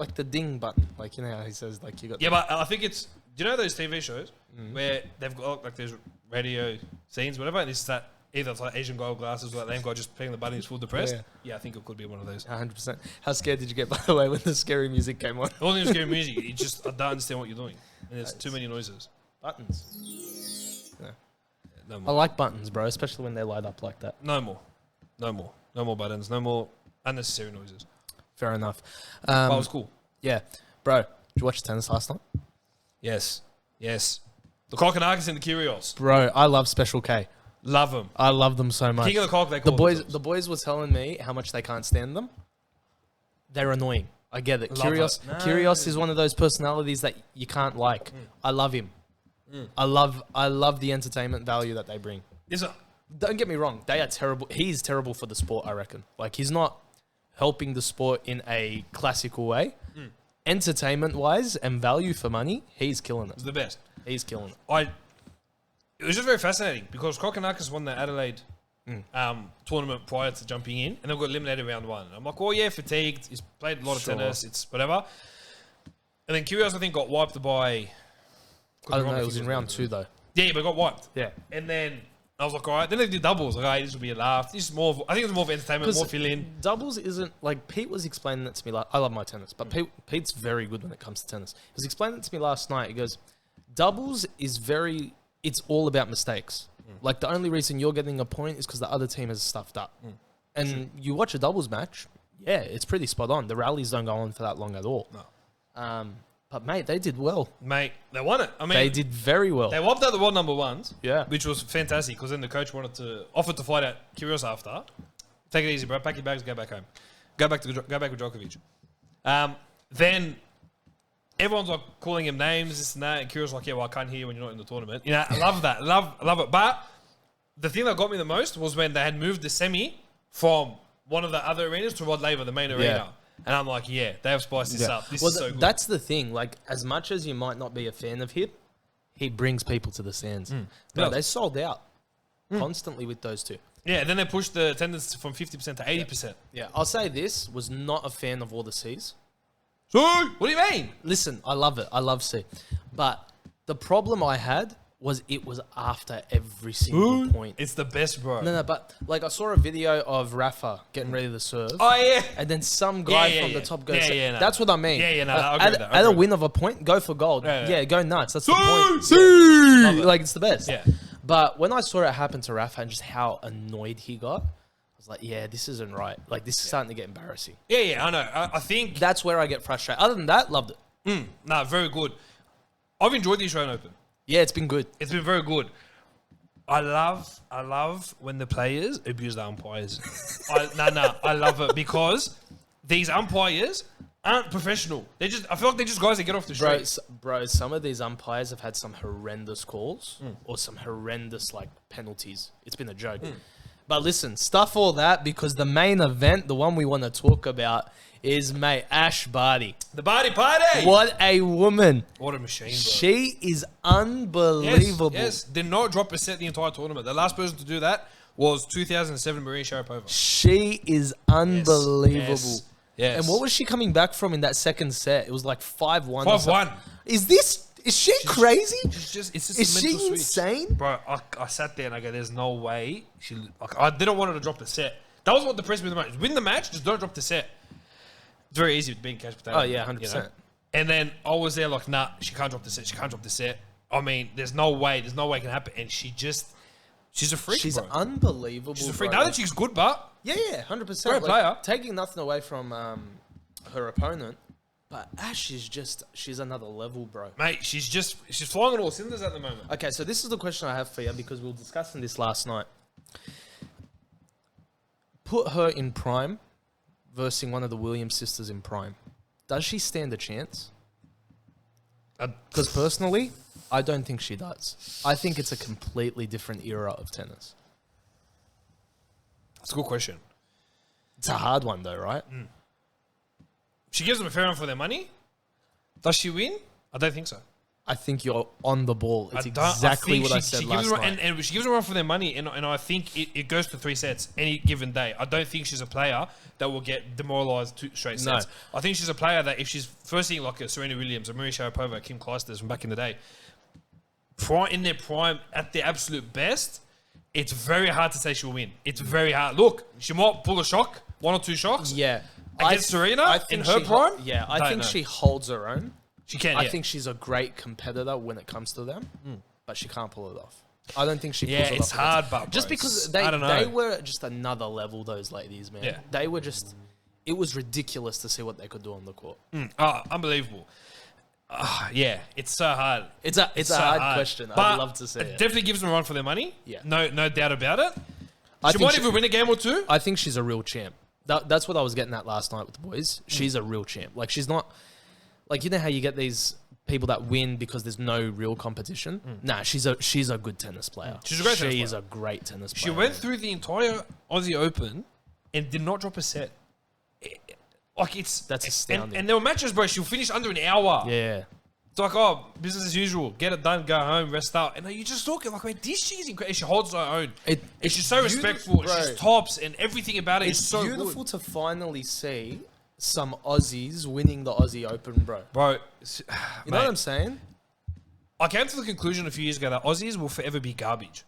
[SPEAKER 2] like the ding button? Like, you know how he says, like, you got...
[SPEAKER 1] Yeah, but I think it's. Do you know those TV shows where they've got like there's radio scenes, whatever, and it's that either it's like Asian gold glasses or that lame guy just playing the button, he's full depressed.
[SPEAKER 2] Yeah.
[SPEAKER 1] Yeah, I think it could be one of those.
[SPEAKER 2] 100%. How scared did you get, by the way, when the scary music came on?
[SPEAKER 1] It wasn't even scary music. You just I don't understand what you're doing, and there's too many noises.
[SPEAKER 2] Buttons.
[SPEAKER 1] No
[SPEAKER 2] I
[SPEAKER 1] more.
[SPEAKER 2] like buttons, bro, especially when they light up like that.
[SPEAKER 1] No more. No more. No more buttons. No more unnecessary noises.
[SPEAKER 2] Fair enough.
[SPEAKER 1] But it was cool.
[SPEAKER 2] Yeah. Bro, did you watch tennis last night?
[SPEAKER 1] Yes. Yes. The Kokonakis and the Kyrgios.
[SPEAKER 2] Bro, I love Special K.
[SPEAKER 1] Love them.
[SPEAKER 2] I love them so much.
[SPEAKER 1] King of the Cock, they call
[SPEAKER 2] The boys were telling me how much they can't stand them. They're annoying. I get it.
[SPEAKER 1] Love
[SPEAKER 2] Kyrgios,
[SPEAKER 1] it. No.
[SPEAKER 2] Kyrgios is one of those personalities that you can't like. I love him. I love the entertainment value that they bring. Don't get me wrong. They are terrible. He's terrible for the sport, I reckon. Like, he's not helping the sport in a classical way. Entertainment-wise and value for money, he's killing it.
[SPEAKER 1] It's the best.
[SPEAKER 2] He's killing it.
[SPEAKER 1] It was just very fascinating because Kokonakis won the Adelaide tournament prior to jumping in, and they got eliminated round one. And I'm like, oh yeah, fatigued. He's played a lot of tennis. It's whatever. And then Kyrgios, I think, got wiped by.
[SPEAKER 2] I don't know. It was in round 2 though.
[SPEAKER 1] Yeah, but got wiped.
[SPEAKER 2] Yeah.
[SPEAKER 1] And then I was like, all right. Then they did doubles. Like, hey, this will be a laugh. This is more. I think it's more of entertainment, more fill in.
[SPEAKER 2] Doubles isn't like Pete was explaining it to me. Like, I love my tennis, but Pete's very good when it comes to tennis. He was explaining it to me last night. He goes, doubles is very. It's all about mistakes. Like, the only reason you're getting a point is because the other team has stuffed up. And you watch a doubles match, yeah, it's pretty spot on. The rallies don't go on for that long at all.
[SPEAKER 1] No.
[SPEAKER 2] But mate, they did well.
[SPEAKER 1] Mate, they won it. I mean,
[SPEAKER 2] They did very well.
[SPEAKER 1] They wiped out the world number ones.
[SPEAKER 2] Yeah.
[SPEAKER 1] Which was fantastic because then the coach offered to fight out Kyrgios after. Take it easy, bro. Pack your bags, go back home. Go back with Djokovic. then everyone's like calling him names, this and that, and Kyrgios like, yeah, well, I can't hear you when you're not in the tournament. You know, I love that. Love it. But the thing that got me the most was when they had moved the semi from one of the other arenas to Rod Laver, the main arena. And I'm like, yeah, they have spiced this up. This is so good.
[SPEAKER 2] That's the thing. Like, as much as you might not be a fan of him, he brings people to the stands. Bro, they sold out constantly with those two.
[SPEAKER 1] Yeah, and then they pushed the attendance from 50% to 80%.
[SPEAKER 2] Yeah, I'll say this, was not a fan of all the C's.
[SPEAKER 1] So, what do you mean?
[SPEAKER 2] Listen, I love it. I love C. But the problem I had was it was after every single point.
[SPEAKER 1] It's the best, bro.
[SPEAKER 2] No, but like I saw a video of Rafa getting ready to serve.
[SPEAKER 1] Oh, yeah.
[SPEAKER 2] And then some guy from the top goes,
[SPEAKER 1] no.
[SPEAKER 2] that's what I mean.
[SPEAKER 1] I agree with that.
[SPEAKER 2] At a win of a point, go for gold. Yeah, go nuts. That's the point.
[SPEAKER 1] See!
[SPEAKER 2] Like, it's the best.
[SPEAKER 1] Yeah.
[SPEAKER 2] But when I saw it happen to Rafa and just how annoyed he got, I was like, yeah, this isn't right. Like, this is starting to get embarrassing.
[SPEAKER 1] Yeah, I know. I think...
[SPEAKER 2] That's where I get frustrated. Other than that, loved it.
[SPEAKER 1] No, very good. I've enjoyed the Australian Open.
[SPEAKER 2] Yeah, it's been good.
[SPEAKER 1] It's been very good. I love when the players abuse the umpires. I love it because these umpires aren't professional. I feel like they're just guys that get off the street.
[SPEAKER 2] Bro, some of these umpires have had some horrendous calls or some horrendous like penalties. It's been a joke. But listen, stuff all that because the main event, the one we want to talk about, is mate Ash Barty.
[SPEAKER 1] The Barty party.
[SPEAKER 2] What a woman!
[SPEAKER 1] What a machine, bro.
[SPEAKER 2] She is unbelievable.
[SPEAKER 1] Yes, did not drop a set the entire tournament. The last person to do that was 2007 Maria Sharapova.
[SPEAKER 2] She is unbelievable.
[SPEAKER 1] Yes.
[SPEAKER 2] And what was she coming back from in that second set? It was like 5-1.
[SPEAKER 1] 5-1.
[SPEAKER 2] Is she crazy?
[SPEAKER 1] It's just
[SPEAKER 2] is
[SPEAKER 1] a mental
[SPEAKER 2] she
[SPEAKER 1] switch.
[SPEAKER 2] insane?
[SPEAKER 1] Bro, I sat there and I go, there's no way. I didn't want her to drop the set. That was what depressed me the most. Win the match, just don't drop the set. It's very easy with being cash potato.
[SPEAKER 2] Oh, yeah, 100%.
[SPEAKER 1] You know? And then I was there like, nah, she can't drop the set. She can't drop the set. I mean, there's no way it can happen. And she's a freak,
[SPEAKER 2] She's
[SPEAKER 1] bro.
[SPEAKER 2] Unbelievable,
[SPEAKER 1] She's a freak.
[SPEAKER 2] bro.
[SPEAKER 1] Now that she's good, but...
[SPEAKER 2] Yeah, 100%.
[SPEAKER 1] Great player.
[SPEAKER 2] Taking nothing away from her opponent, but Ash is she's another level, bro.
[SPEAKER 1] Mate, she's flying on all cylinders at the moment.
[SPEAKER 2] Okay, so this is the question I have for you because we were discussing this last night. Put her in prime versus one of the Williams sisters in prime. Does she stand a chance? Because personally, I don't think she does. I think it's a completely different era of tennis.
[SPEAKER 1] That's a good question.
[SPEAKER 2] It's a hard one though, right?
[SPEAKER 1] She gives them a fair run for their money. Does she win? I don't think so.
[SPEAKER 2] I think you're on the ball. It's exactly what I said last night.
[SPEAKER 1] And she gives them a run for their money, and I think it goes to 3 sets any given day. I don't think she's a player that will get demoralised 2 straight sets. No. I think she's a player that if she's first thing like a Serena Williams, a Maria Sharapova, Kim Clijsters from back in the day, in their prime, at their absolute best, it's very hard to say she'll win. It's very hard. Look, she might pull a shock, 1 or 2 shocks.
[SPEAKER 2] Yeah.
[SPEAKER 1] Against Serena in her prime?
[SPEAKER 2] I think she holds her own.
[SPEAKER 1] She can,
[SPEAKER 2] I think she's a great competitor when it comes to them, but she can't pull it off. I don't think she pulls it off.
[SPEAKER 1] Yeah, it's hard, but
[SPEAKER 2] just because they were just another level, those ladies, man.
[SPEAKER 1] Yeah.
[SPEAKER 2] They were just... It was ridiculous to see what they could do on the court.
[SPEAKER 1] Unbelievable. Yeah, it's so hard.
[SPEAKER 2] It's a hard question. I'd love to see it.
[SPEAKER 1] Definitely gives them a run for their money.
[SPEAKER 2] Yeah.
[SPEAKER 1] No doubt about it. She might even win a game or 2.
[SPEAKER 2] I think she's a real champ. That's what I was getting at last night with the boys. She's a real champ. Like, she's not... Like, you know how you get these people that win because there's no real competition? Nah, she's a good tennis player.
[SPEAKER 1] She's a great tennis player.
[SPEAKER 2] She is a great tennis player.
[SPEAKER 1] She went through the entire Aussie Open and did not drop a set.
[SPEAKER 2] That's astounding.
[SPEAKER 1] And there were matches, bro, she'll finish under an hour.
[SPEAKER 2] Yeah.
[SPEAKER 1] It's like, business as usual. Get it done, go home, rest up. And you just talking like, man, this she's incredible. She holds her own. She's so respectful. Bro. She's tops and everything about it is so good. It's
[SPEAKER 2] beautiful to finally see some Aussies winning the Aussie Open, bro.
[SPEAKER 1] Bro,
[SPEAKER 2] you know what I'm saying?
[SPEAKER 1] I came to the conclusion a few years ago that Aussies will forever be garbage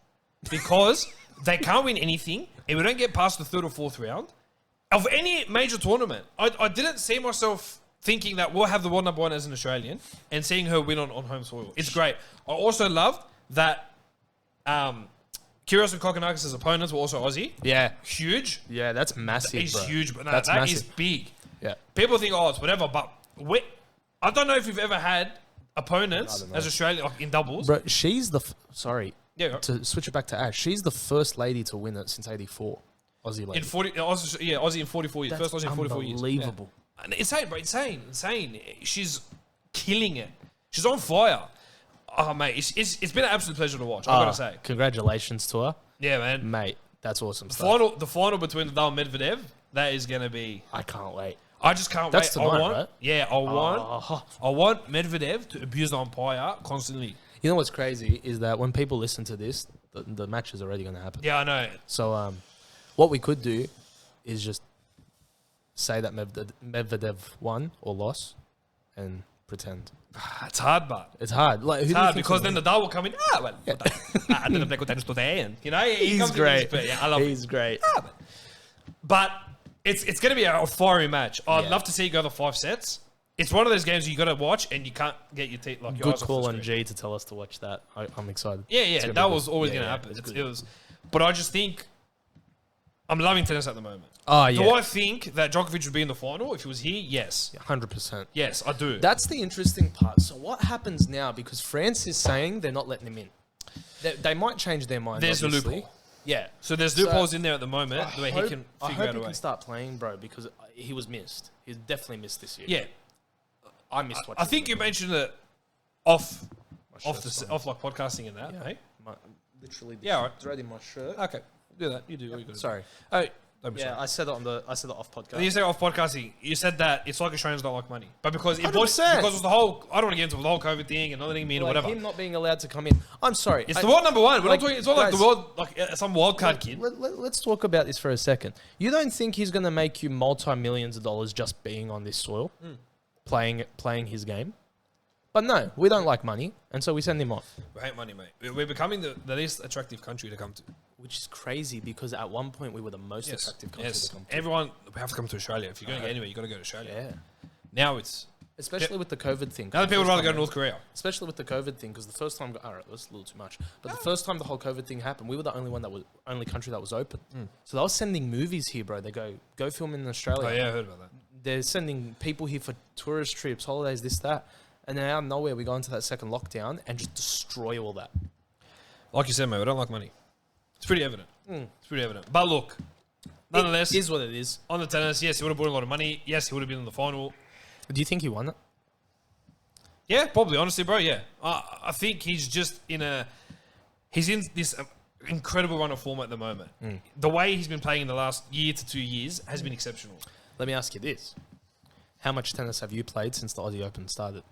[SPEAKER 1] because they can't win anything and we don't get past the 3rd or 4th round of any major tournament. I didn't see myself thinking that we'll have the world #1 as an Australian and seeing her win on home soil. It's great. I also love that Kyrgios and Kokkinakis' opponents were also Aussie.
[SPEAKER 2] Yeah.
[SPEAKER 1] Huge.
[SPEAKER 2] Yeah, that's massive,
[SPEAKER 1] It's
[SPEAKER 2] bro.
[SPEAKER 1] huge, but
[SPEAKER 2] That's
[SPEAKER 1] that
[SPEAKER 2] massive.
[SPEAKER 1] is big.
[SPEAKER 2] Yeah.
[SPEAKER 1] People think, it's whatever, but I don't know if you've ever had opponents as Australian in doubles.
[SPEAKER 2] Bro, she's the... Sorry.
[SPEAKER 1] Yeah.
[SPEAKER 2] To switch it back to Ash, she's the first lady to win it since 84. Aussie lady.
[SPEAKER 1] Aussie in 44 years.
[SPEAKER 2] That's
[SPEAKER 1] First Aussie in 44 years.
[SPEAKER 2] unbelievable.
[SPEAKER 1] Yeah. Insane, bro. Insane. She's killing it. She's on fire. Oh, mate. It's been an absolute pleasure to watch, I've got to say.
[SPEAKER 2] Congratulations to her.
[SPEAKER 1] Yeah, man.
[SPEAKER 2] Mate, that's awesome stuff.
[SPEAKER 1] The final between Nadal and Medvedev, that is going to be...
[SPEAKER 2] I can't wait.
[SPEAKER 1] I just can't
[SPEAKER 2] That's
[SPEAKER 1] wait.
[SPEAKER 2] tonight, right?
[SPEAKER 1] Yeah, I want Medvedev to abuse the umpire constantly.
[SPEAKER 2] You know what's crazy is that when people listen to this, the match is already going to happen.
[SPEAKER 1] Yeah, I know.
[SPEAKER 2] So what we could do is just say that Medvedev won or lost and pretend.
[SPEAKER 1] It's hard, but...
[SPEAKER 2] It's hard. Like,
[SPEAKER 1] It's hard because then Nadal will come in, I didn't play good tennis today. And, you know,
[SPEAKER 2] He's great.
[SPEAKER 1] I love
[SPEAKER 2] He's great.
[SPEAKER 1] But it's going to be a fiery match. I'd love to see it go to 5 sets. It's one of those games you got to watch and you can't get your teeth like your
[SPEAKER 2] Good
[SPEAKER 1] eyes off
[SPEAKER 2] call
[SPEAKER 1] the
[SPEAKER 2] on
[SPEAKER 1] screen.
[SPEAKER 2] G to tell us to watch that. I'm excited.
[SPEAKER 1] Yeah, that was always going to happen.
[SPEAKER 2] it's good.
[SPEAKER 1] It was, but I just think I'm loving tennis at the moment.
[SPEAKER 2] Oh, yeah.
[SPEAKER 1] Do I think that Djokovic would be in the final if he was here? Yes.
[SPEAKER 2] 100%.
[SPEAKER 1] Yes, I do.
[SPEAKER 2] That's the interesting part. So what happens now? Because France is saying they're not letting him in. They might change their mind.
[SPEAKER 1] There's a
[SPEAKER 2] obviously.
[SPEAKER 1] loophole.
[SPEAKER 2] Yeah.
[SPEAKER 1] So there's loopholes in there at the moment where he can
[SPEAKER 2] I
[SPEAKER 1] figure
[SPEAKER 2] hope
[SPEAKER 1] out a
[SPEAKER 2] he
[SPEAKER 1] way.
[SPEAKER 2] can start playing, bro, because he was missed. He's definitely missed this year.
[SPEAKER 1] Yeah.
[SPEAKER 2] I missed watching
[SPEAKER 1] I think you
[SPEAKER 2] him.
[SPEAKER 1] mentioned it off
[SPEAKER 2] shirt's
[SPEAKER 1] off like podcasting and that, hey?
[SPEAKER 2] Literally.
[SPEAKER 1] Yeah, all right.
[SPEAKER 2] It's right in my shirt.
[SPEAKER 1] Okay. Do that. You do what you got to do.
[SPEAKER 2] Sorry.
[SPEAKER 1] Oh, don't be
[SPEAKER 2] Yeah,
[SPEAKER 1] sorry.
[SPEAKER 2] I said it off podcast.
[SPEAKER 1] You said off podcasting, you said that it's like Australians don't like money. But because it was
[SPEAKER 2] 100%.
[SPEAKER 1] because of the whole, I don't want to get into the whole COVID thing and not letting me in or
[SPEAKER 2] Like
[SPEAKER 1] whatever.
[SPEAKER 2] him not being allowed to come in. I'm sorry.
[SPEAKER 1] It's the world number one. We're
[SPEAKER 2] like,
[SPEAKER 1] not talking, it's not like the
[SPEAKER 2] guys,
[SPEAKER 1] world, like some wild card kid.
[SPEAKER 2] Let's talk about this for a second. You don't think he's going to make you multi-millions of dollars just being on this soil, playing his game? But no, we don't like money, and so we send him off.
[SPEAKER 1] We hate money, mate. We're becoming the least attractive country to come to.
[SPEAKER 2] Which is crazy because at one point we were the most
[SPEAKER 1] Yes.
[SPEAKER 2] attractive country
[SPEAKER 1] Yes.
[SPEAKER 2] to come to.
[SPEAKER 1] Everyone, we have to come to Australia. If you're going to get anywhere, you got to go to Australia.
[SPEAKER 2] Yeah.
[SPEAKER 1] Now it's,
[SPEAKER 2] Especially with the COVID thing.
[SPEAKER 1] now people would
[SPEAKER 2] The
[SPEAKER 1] rather
[SPEAKER 2] first
[SPEAKER 1] go to
[SPEAKER 2] time-
[SPEAKER 1] North Korea.
[SPEAKER 2] Especially with the COVID thing, because the first time, all right, that's a little too much. But the first time the whole COVID thing happened, we were the only country that was open. So they were sending movies here, bro. They go film in Australia.
[SPEAKER 1] Oh, yeah, I heard about that.
[SPEAKER 2] They're sending people here for tourist trips, holidays, this, that. And then out of nowhere, we go into that second lockdown and just destroy all that.
[SPEAKER 1] Like you said, mate, we don't like money. It's pretty evident. It's pretty evident. But look, nonetheless,
[SPEAKER 2] It is what it is.
[SPEAKER 1] on the tennis, yes, he would have brought a lot of money. Yes, he would have been in the final.
[SPEAKER 2] Do you think he won it?
[SPEAKER 1] Yeah, probably. Honestly, bro, yeah. I think he's just he's in this incredible run of form at the moment. The way he's been playing in the last year to 2 years has been exceptional.
[SPEAKER 2] Let me ask you this. How much tennis have you played since the Aussie Open started?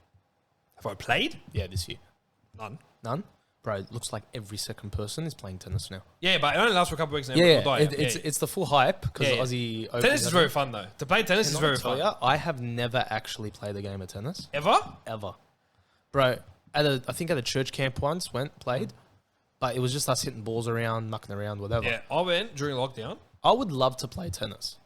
[SPEAKER 1] Have I played?
[SPEAKER 2] Yeah, this year.
[SPEAKER 1] None.
[SPEAKER 2] None? Bro, it looks like every second person is playing tennis now.
[SPEAKER 1] Yeah, but it only lasts for a couple of weeks now.
[SPEAKER 2] Yeah,
[SPEAKER 1] It'll die out.
[SPEAKER 2] it's the full hype because
[SPEAKER 1] Yeah, yeah.
[SPEAKER 2] Aussie Open.
[SPEAKER 1] Tennis is very fun, though. To play tennis is very fun.
[SPEAKER 2] I have never actually played a game of tennis.
[SPEAKER 1] Ever?
[SPEAKER 2] Ever. Bro, I think at a church camp once, played, but it was just us hitting balls around, mucking around, whatever.
[SPEAKER 1] Yeah, I went during lockdown.
[SPEAKER 2] I would love to play tennis.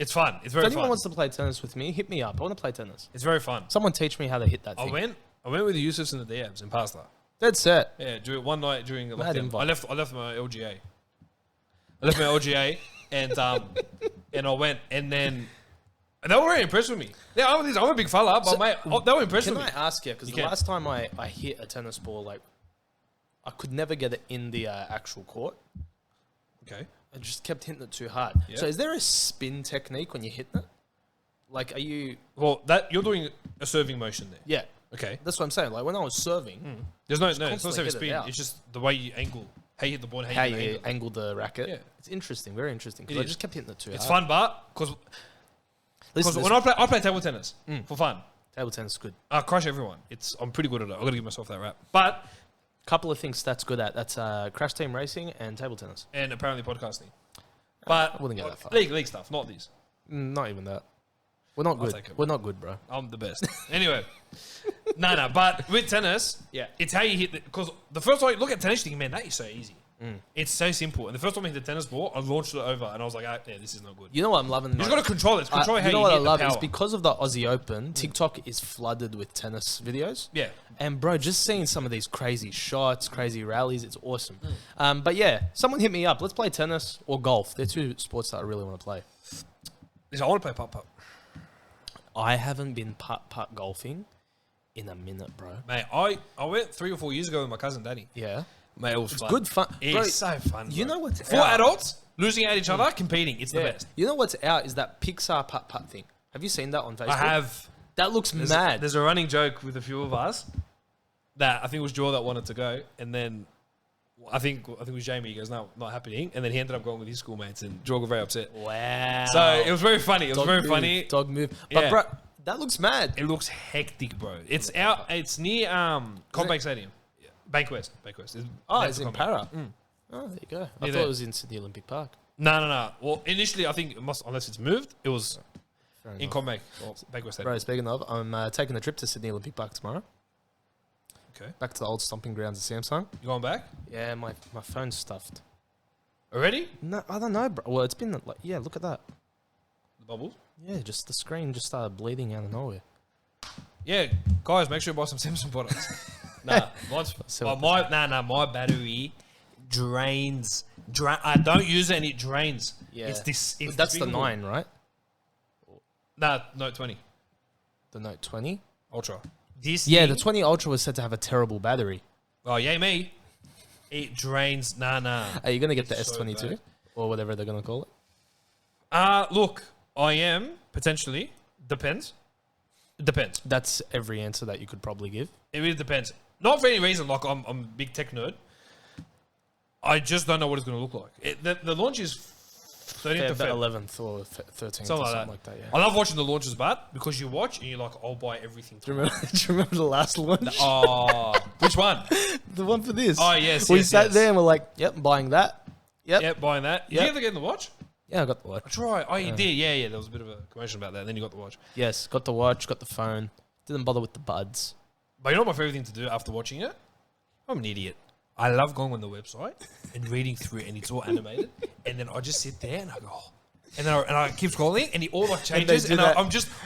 [SPEAKER 1] It's fun. It's
[SPEAKER 2] If
[SPEAKER 1] very
[SPEAKER 2] anyone
[SPEAKER 1] fun.
[SPEAKER 2] wants to play tennis with me, hit me up. I want to play tennis.
[SPEAKER 1] It's very fun.
[SPEAKER 2] Someone teach me how to hit that
[SPEAKER 1] I
[SPEAKER 2] thing.
[SPEAKER 1] went with the Yusufs and the Diabs in Pasla.
[SPEAKER 2] Dead set.
[SPEAKER 1] Yeah, one night during the
[SPEAKER 2] Mad
[SPEAKER 1] lockdown.
[SPEAKER 2] invite.
[SPEAKER 1] I left my LGA. I left my LGA and I went and then and they were very impressed with me. Yeah, I'm a big fella, but
[SPEAKER 2] So,
[SPEAKER 1] mate, they were impressed
[SPEAKER 2] Can
[SPEAKER 1] with
[SPEAKER 2] I
[SPEAKER 1] me.
[SPEAKER 2] ask you? Because
[SPEAKER 1] You
[SPEAKER 2] the
[SPEAKER 1] can.
[SPEAKER 2] last time I hit a tennis ball, like, I could never get it in the actual court.
[SPEAKER 1] Okay.
[SPEAKER 2] I just kept hitting it too hard.
[SPEAKER 1] Yeah.
[SPEAKER 2] So is there a spin technique when you're hitting it? Like, are you...
[SPEAKER 1] Well, that you're doing a serving motion there.
[SPEAKER 2] Yeah.
[SPEAKER 1] Okay.
[SPEAKER 2] That's what I'm saying. Like, when I was serving,
[SPEAKER 1] There's no, it's not
[SPEAKER 2] constantly
[SPEAKER 1] serving
[SPEAKER 2] hit it
[SPEAKER 1] spin.
[SPEAKER 2] out.
[SPEAKER 1] It's just the way you angle, how you hit the ball, and
[SPEAKER 2] how
[SPEAKER 1] how
[SPEAKER 2] you
[SPEAKER 1] you angle.
[SPEAKER 2] angle the racket.
[SPEAKER 1] Yeah.
[SPEAKER 2] It's interesting. Very interesting.
[SPEAKER 1] It
[SPEAKER 2] Because I
[SPEAKER 1] is.
[SPEAKER 2] just kept hitting it too
[SPEAKER 1] It's
[SPEAKER 2] hard.
[SPEAKER 1] fun, but because
[SPEAKER 2] Listen,
[SPEAKER 1] when I play table tennis for fun,
[SPEAKER 2] table tennis is good.
[SPEAKER 1] I crush everyone. I'm pretty good at it. I got to give myself that rap. But
[SPEAKER 2] Couple of things that's good at. That's crash team racing and table tennis.
[SPEAKER 1] and apparently podcasting. But
[SPEAKER 2] I wouldn't go that far.
[SPEAKER 1] league stuff, not these.
[SPEAKER 2] Not even that. We're not good.
[SPEAKER 1] take it.
[SPEAKER 2] We're not good, bro.
[SPEAKER 1] I'm the best. Anyway, no. But with tennis,
[SPEAKER 2] Yeah.
[SPEAKER 1] it's how you hit because the first time you look at tennis, you think, man, that is so easy. It's so simple. And the first time I hit the tennis ball, I launched it over, and I was like, yeah, this is not good.
[SPEAKER 2] You know what I'm loving?
[SPEAKER 1] You just got to control it. It's control how
[SPEAKER 2] you know
[SPEAKER 1] you
[SPEAKER 2] what
[SPEAKER 1] hit
[SPEAKER 2] I love
[SPEAKER 1] the
[SPEAKER 2] is
[SPEAKER 1] power.
[SPEAKER 2] because of the Aussie Open, TikTok is flooded with tennis videos.
[SPEAKER 1] Yeah.
[SPEAKER 2] And bro, just seeing some of these crazy shots, crazy rallies, it's awesome. But yeah, someone hit me up. Let's play tennis or golf. They're two sports that I really want to play.
[SPEAKER 1] I want to play putt-putt.
[SPEAKER 2] I haven't been putt golfing in a minute, bro.
[SPEAKER 1] Mate, I went 3 or 4 years ago with my cousin Danny.
[SPEAKER 2] Yeah.
[SPEAKER 1] Mate, it was
[SPEAKER 2] It's
[SPEAKER 1] fun.
[SPEAKER 2] good fun.
[SPEAKER 1] It's
[SPEAKER 2] Bro,
[SPEAKER 1] so fun.
[SPEAKER 2] you
[SPEAKER 1] bro.
[SPEAKER 2] know what's
[SPEAKER 1] Four
[SPEAKER 2] out?
[SPEAKER 1] adults losing at each other, competing. It's the
[SPEAKER 2] Yeah.
[SPEAKER 1] best.
[SPEAKER 2] You know what's out is that Pixar putt thing. Have you seen that on Facebook?
[SPEAKER 1] I have.
[SPEAKER 2] That looks mad.
[SPEAKER 1] There's a running joke with a few of us that I think it was Joel that wanted to go, and then I think it was Jamie. He goes, "No, not happening," and then he ended up going with his schoolmates, and Joel got very upset.
[SPEAKER 2] Wow.
[SPEAKER 1] So it was very funny. It was very funny.
[SPEAKER 2] Dog move. But
[SPEAKER 1] Yeah.
[SPEAKER 2] bro, that looks mad.
[SPEAKER 1] It looks hectic, bro. It's out. It's near Combank Stadium, Bankwest.
[SPEAKER 2] It's in Para. Oh, there you go. I thought it was in Sydney Olympic Park.
[SPEAKER 1] No. Well, initially I think it must, unless it's moved, it was in
[SPEAKER 2] enough.
[SPEAKER 1] Combank or Bankwest Stadium.
[SPEAKER 2] Bro, speaking of, I'm taking a trip to Sydney Olympic Park tomorrow.
[SPEAKER 1] Okay.
[SPEAKER 2] Back to the old stomping grounds of Samsung.
[SPEAKER 1] You going back
[SPEAKER 2] Yeah, my phone's stuffed.
[SPEAKER 1] already?
[SPEAKER 2] No, I don't know, bro. Well, it's been like, yeah, look at that.
[SPEAKER 1] The bubbles.
[SPEAKER 2] Yeah, just the screen just started bleeding out of nowhere.
[SPEAKER 1] Yeah, guys, make sure you buy some Samsung products. Mine's
[SPEAKER 2] So-
[SPEAKER 1] my battery drains. I don't use it and it drains.
[SPEAKER 2] Yeah.
[SPEAKER 1] It's this. It's
[SPEAKER 2] That's the
[SPEAKER 1] despicable.
[SPEAKER 2] 9, right?
[SPEAKER 1] Note 20
[SPEAKER 2] The Note 20?
[SPEAKER 1] Ultra. This
[SPEAKER 2] Yeah,
[SPEAKER 1] thing-
[SPEAKER 2] the 20 Ultra was said to have a terrible battery.
[SPEAKER 1] Oh, yay me. It drains. Nah.
[SPEAKER 2] Are you going to get the
[SPEAKER 1] It's so
[SPEAKER 2] S22?
[SPEAKER 1] bad.
[SPEAKER 2] Or whatever they're going to call it?
[SPEAKER 1] Look, I am potentially. Depends. It depends.
[SPEAKER 2] That's every answer that you could probably give.
[SPEAKER 1] It really depends. Not for any reason. Like I'm a big tech nerd. I just don't know what it's going to look like. The launch is 13th of
[SPEAKER 2] Feb
[SPEAKER 1] Feb.
[SPEAKER 2] 11th or 13th
[SPEAKER 1] Something
[SPEAKER 2] or
[SPEAKER 1] like
[SPEAKER 2] something
[SPEAKER 1] that.
[SPEAKER 2] like that, yeah.
[SPEAKER 1] I love watching the launches, but because you watch and you're like, I'll buy everything.
[SPEAKER 2] Do you remember the last launch?
[SPEAKER 1] Oh, which one?
[SPEAKER 2] The one for this.
[SPEAKER 1] Oh, yes,
[SPEAKER 2] We
[SPEAKER 1] yes,
[SPEAKER 2] sat
[SPEAKER 1] yes.
[SPEAKER 2] there and we're like, yep, buying that. Yep.
[SPEAKER 1] Yep, buying that. Did
[SPEAKER 2] Yep.
[SPEAKER 1] you ever get in the watch?
[SPEAKER 2] Yeah, I got the watch.
[SPEAKER 1] That's right. Oh, you did. Yeah. There was a bit of a commotion about that. And then you got the watch.
[SPEAKER 2] Yes, got the watch, got the phone. Didn't bother with the buds.
[SPEAKER 1] But you know what my favorite thing to do after watching it? I'm an idiot. I love going on the website and reading through it, and it's all animated. And then I just sit there and I go, oh. And I keep scrolling, and it all like changes,
[SPEAKER 2] do
[SPEAKER 1] and
[SPEAKER 2] that.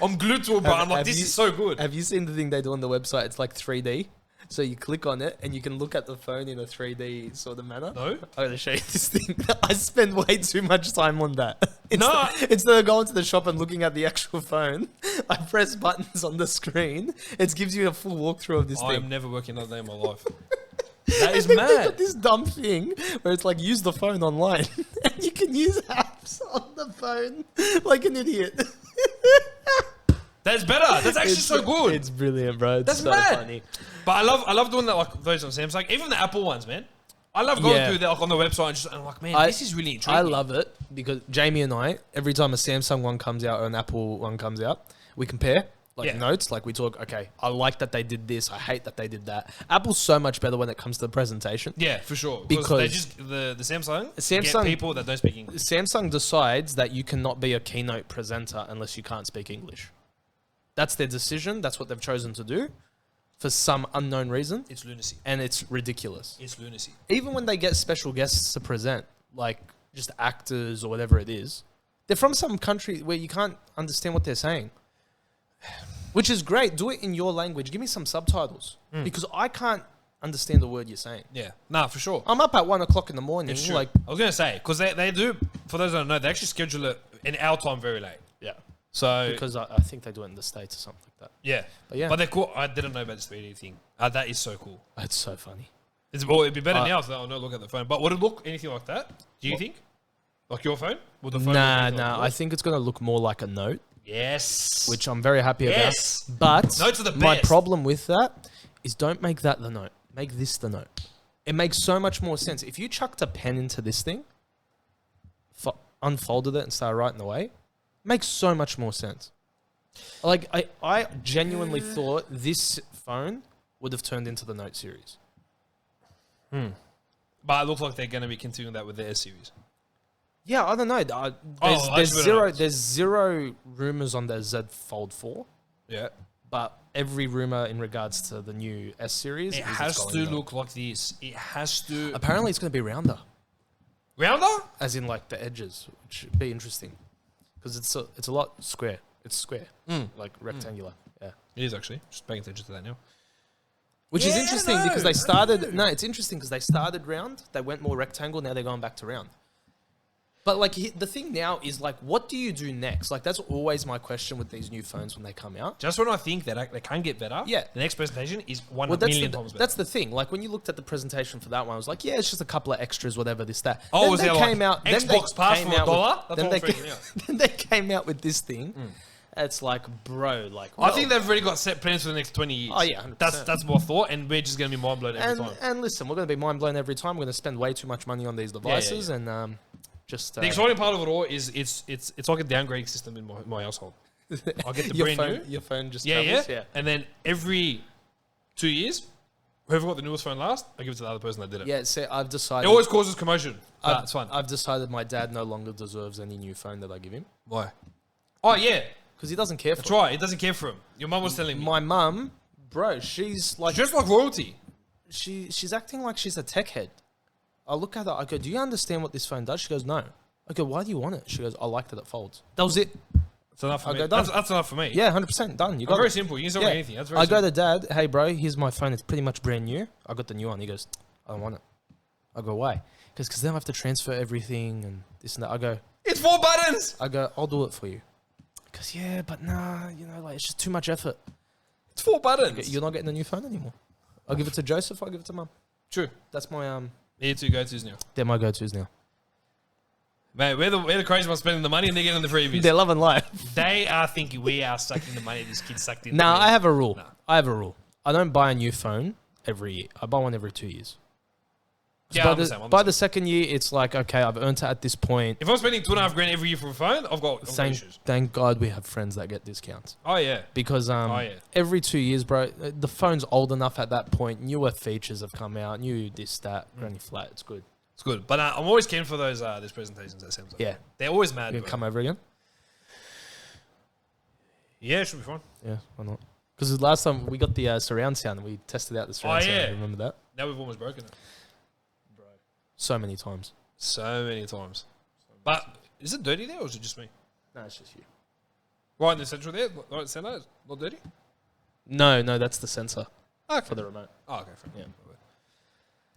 [SPEAKER 1] I'm glued to it, bro. I'm like,
[SPEAKER 2] Have
[SPEAKER 1] this
[SPEAKER 2] you-
[SPEAKER 1] is so good.
[SPEAKER 2] Have you seen the thing they do on the website? It's like 3D. So you click on it and you can look at the phone in a 3D sort of manner.
[SPEAKER 1] No?
[SPEAKER 2] I'm going to show you this thing. I spend way too much time on that.
[SPEAKER 1] No.
[SPEAKER 2] Instead of going to the shop and looking at the actual phone, I press buttons on the screen. It gives you a full walkthrough of this
[SPEAKER 1] I'm
[SPEAKER 2] thing.
[SPEAKER 1] never working another day in my life. That is
[SPEAKER 2] They got
[SPEAKER 1] mad.
[SPEAKER 2] this dumb thing where it's like use the phone online and you can use apps on the phone like an idiot.
[SPEAKER 1] That's better. That's actually so good.
[SPEAKER 2] It's brilliant, bro. It's
[SPEAKER 1] That's
[SPEAKER 2] so
[SPEAKER 1] mad.
[SPEAKER 2] funny.
[SPEAKER 1] But I love doing that, like those on Samsung, even the Apple ones, man. I love going
[SPEAKER 2] Yeah.
[SPEAKER 1] through that like, on the website and just I'm like, man, this is really intriguing.
[SPEAKER 2] I love it because Jamie and I, every time a Samsung one comes out or an Apple one comes out, we compare
[SPEAKER 1] Yeah.
[SPEAKER 2] notes. Like we talk, okay, I like that they did this. I hate that they did that. Apple's so much better when it comes to the presentation.
[SPEAKER 1] Yeah, for sure.
[SPEAKER 2] Because
[SPEAKER 1] they just the Samsung
[SPEAKER 2] Samsung-
[SPEAKER 1] get people that don't speak English.
[SPEAKER 2] Samsung decides that you cannot be a keynote presenter unless you can't speak English. That's their decision. That's what they've chosen to do for some unknown reason.
[SPEAKER 1] It's lunacy.
[SPEAKER 2] And it's ridiculous.
[SPEAKER 1] It's lunacy.
[SPEAKER 2] Even when they get special guests to present, like just actors or whatever it is, they're from some country where you can't understand what they're saying. Which is great. Do it in your language. Give me some subtitles. Because I can't understand the word you're saying.
[SPEAKER 1] Yeah, nah, for sure.
[SPEAKER 2] I'm up at 1 o'clock in the morning.
[SPEAKER 1] It's true.
[SPEAKER 2] Like,
[SPEAKER 1] I was gonna say because they do. For those that don't know, they actually schedule it in our time very late.
[SPEAKER 2] yeah.
[SPEAKER 1] So
[SPEAKER 2] Because I think they do it in the States or something like that.
[SPEAKER 1] yeah,
[SPEAKER 2] But yeah.
[SPEAKER 1] but they're cool. I didn't know about this 3D thing. That is so cool.
[SPEAKER 2] It's so funny.
[SPEAKER 1] It'd be better now if I'll not look at the phone. But would it look anything like that? Do you think? Like your phone? Would the phone? look anything like
[SPEAKER 2] I
[SPEAKER 1] yours?
[SPEAKER 2] think it's going to look more like a note,
[SPEAKER 1] Yes.
[SPEAKER 2] which I'm very happy
[SPEAKER 1] Yes.
[SPEAKER 2] about. But
[SPEAKER 1] Notes are the
[SPEAKER 2] my
[SPEAKER 1] best.
[SPEAKER 2] problem with that is don't make that the note. Make this the note. It makes so much more sense. If you chucked a pen into this thing, unfolded it and started writing away, it makes so much more sense. Like, I genuinely thought this phone would have turned into the Note series.
[SPEAKER 1] But it looks like they're going to be continuing that with the S series.
[SPEAKER 2] Yeah, I don't know.
[SPEAKER 1] I
[SPEAKER 2] There's
[SPEAKER 1] just don't know.
[SPEAKER 2] there's zero rumors on the Z Fold 4,
[SPEAKER 1] Yeah.
[SPEAKER 2] but every rumor in regards to the new S series
[SPEAKER 1] It
[SPEAKER 2] is
[SPEAKER 1] has
[SPEAKER 2] it's
[SPEAKER 1] to
[SPEAKER 2] going up.
[SPEAKER 1] look like this. It has to.
[SPEAKER 2] Apparently, it's going to be rounder,
[SPEAKER 1] Rounder?
[SPEAKER 2] as in like the edges, which would be interesting because it's a lot square. It's square, like rectangular. Yeah.
[SPEAKER 1] It is actually. Just paying attention to that now.
[SPEAKER 2] Which is
[SPEAKER 1] Yeah,
[SPEAKER 2] interesting
[SPEAKER 1] no,
[SPEAKER 2] because they
[SPEAKER 1] I
[SPEAKER 2] started. No, it's interesting because they started round. They went more rectangle. Now they're going back to round. But like the thing now is like, what do you do next? Like that's always my question with these new phones when they come out.
[SPEAKER 1] Just when I think that they can get better,
[SPEAKER 2] Yeah.
[SPEAKER 1] the next presentation is one
[SPEAKER 2] Well,
[SPEAKER 1] million times better.
[SPEAKER 2] that's the thing. Like when you looked at the presentation for that one, I was like, yeah, it's just a couple of extras, whatever this that.
[SPEAKER 1] Oh,
[SPEAKER 2] Then
[SPEAKER 1] was
[SPEAKER 2] they
[SPEAKER 1] there like
[SPEAKER 2] came out. Then they
[SPEAKER 1] Xbox Pass
[SPEAKER 2] came
[SPEAKER 1] for
[SPEAKER 2] out with-
[SPEAKER 1] $1? That's
[SPEAKER 2] then
[SPEAKER 1] all
[SPEAKER 2] they
[SPEAKER 1] freaking out.
[SPEAKER 2] then they came out with this thing, It's like, bro, like...
[SPEAKER 1] I think they've already got set plans for the next 20 years.
[SPEAKER 2] Oh, yeah, 100%.
[SPEAKER 1] That's my thought, and we're just going to be mind blown every time.
[SPEAKER 2] And listen, we're going to be mind blown every time. We're going to spend way too much money on these devices, and just...
[SPEAKER 1] the exciting part of it all is it's like a downgrading system in my household. I get the
[SPEAKER 2] your
[SPEAKER 1] brand
[SPEAKER 2] phone,
[SPEAKER 1] new.
[SPEAKER 2] Your phone just
[SPEAKER 1] Yeah,
[SPEAKER 2] travels,
[SPEAKER 1] yeah. And then every 2 years, whoever got the newest phone last, I give it to the other person that did it.
[SPEAKER 2] Yeah, see, I've
[SPEAKER 1] It
[SPEAKER 2] decided...
[SPEAKER 1] always causes commotion, but it's fun.
[SPEAKER 2] I've decided my dad no longer deserves any new phone that I give him.
[SPEAKER 1] Why? Oh, yeah.
[SPEAKER 2] Because he doesn't care for
[SPEAKER 1] That's
[SPEAKER 2] it.
[SPEAKER 1] right. It doesn't care for him. Your mum was telling me.
[SPEAKER 2] My mum, bro, she's like...
[SPEAKER 1] Just like royalty.
[SPEAKER 2] She's acting like she's a tech head. I look at her, I go, do you understand what this phone does? She goes, no. I go, why do you want it? She goes, I like that it folds. That was it.
[SPEAKER 1] That's enough for
[SPEAKER 2] I
[SPEAKER 1] me.
[SPEAKER 2] go, done.
[SPEAKER 1] That's enough for me.
[SPEAKER 2] Yeah, 100% done. You
[SPEAKER 1] I'm
[SPEAKER 2] got
[SPEAKER 1] very
[SPEAKER 2] it.
[SPEAKER 1] simple. You can tell me anything. That's very
[SPEAKER 2] I
[SPEAKER 1] simple.
[SPEAKER 2] go to dad, hey bro, here's my phone. It's pretty much brand new. I got the new one. He goes, I don't want it. I go, why? Because then I have to transfer everything and this and that. I go,
[SPEAKER 1] It's 4 buttons.
[SPEAKER 2] I'll do it for you. Because yeah, but nah, like it's just too much effort.
[SPEAKER 1] It's 4 buttons.
[SPEAKER 2] You're not getting a new phone anymore. I'll give it to Joseph. I'll give it to mum.
[SPEAKER 1] True.
[SPEAKER 2] That's my
[SPEAKER 1] Here two go-tos now.
[SPEAKER 2] They're my go-tos now.
[SPEAKER 1] Mate, we're the crazy ones spending the money and they're getting the freebies.
[SPEAKER 2] They're loving life.
[SPEAKER 1] They are thinking we are sucking the money this kid sucked in.
[SPEAKER 2] Now I have a rule. I don't buy a new phone every year. I buy one every 2 years. So by the second year, it's like, okay, I've earned it at this point.
[SPEAKER 1] If I'm spending $2.5 grand every year for a phone, I've got issues.
[SPEAKER 2] Thank God we have friends that get discounts.
[SPEAKER 1] Oh, yeah.
[SPEAKER 2] Because every 2 years, bro, the phone's old enough at that point. Newer features have come out. New this, that, granny flat. It's good.
[SPEAKER 1] It's good. But I'm always keen for those presentations at Samsung.
[SPEAKER 2] Yeah.
[SPEAKER 1] They're always mad.
[SPEAKER 2] You can come over again?
[SPEAKER 1] Yeah, it should be fine.
[SPEAKER 2] Yeah, why not? Because last time we got the surround sound and we tested out the surround sound. Remember that?
[SPEAKER 1] Now we've almost broken it.
[SPEAKER 2] So many times.
[SPEAKER 1] So many times. But is it dirty there or is it just me?
[SPEAKER 2] No, it's just you.
[SPEAKER 1] Right in the central there? Right in the centre? It's not dirty?
[SPEAKER 2] No, that's the sensor for the remote.
[SPEAKER 1] Oh, okay. Fine.
[SPEAKER 2] Yeah.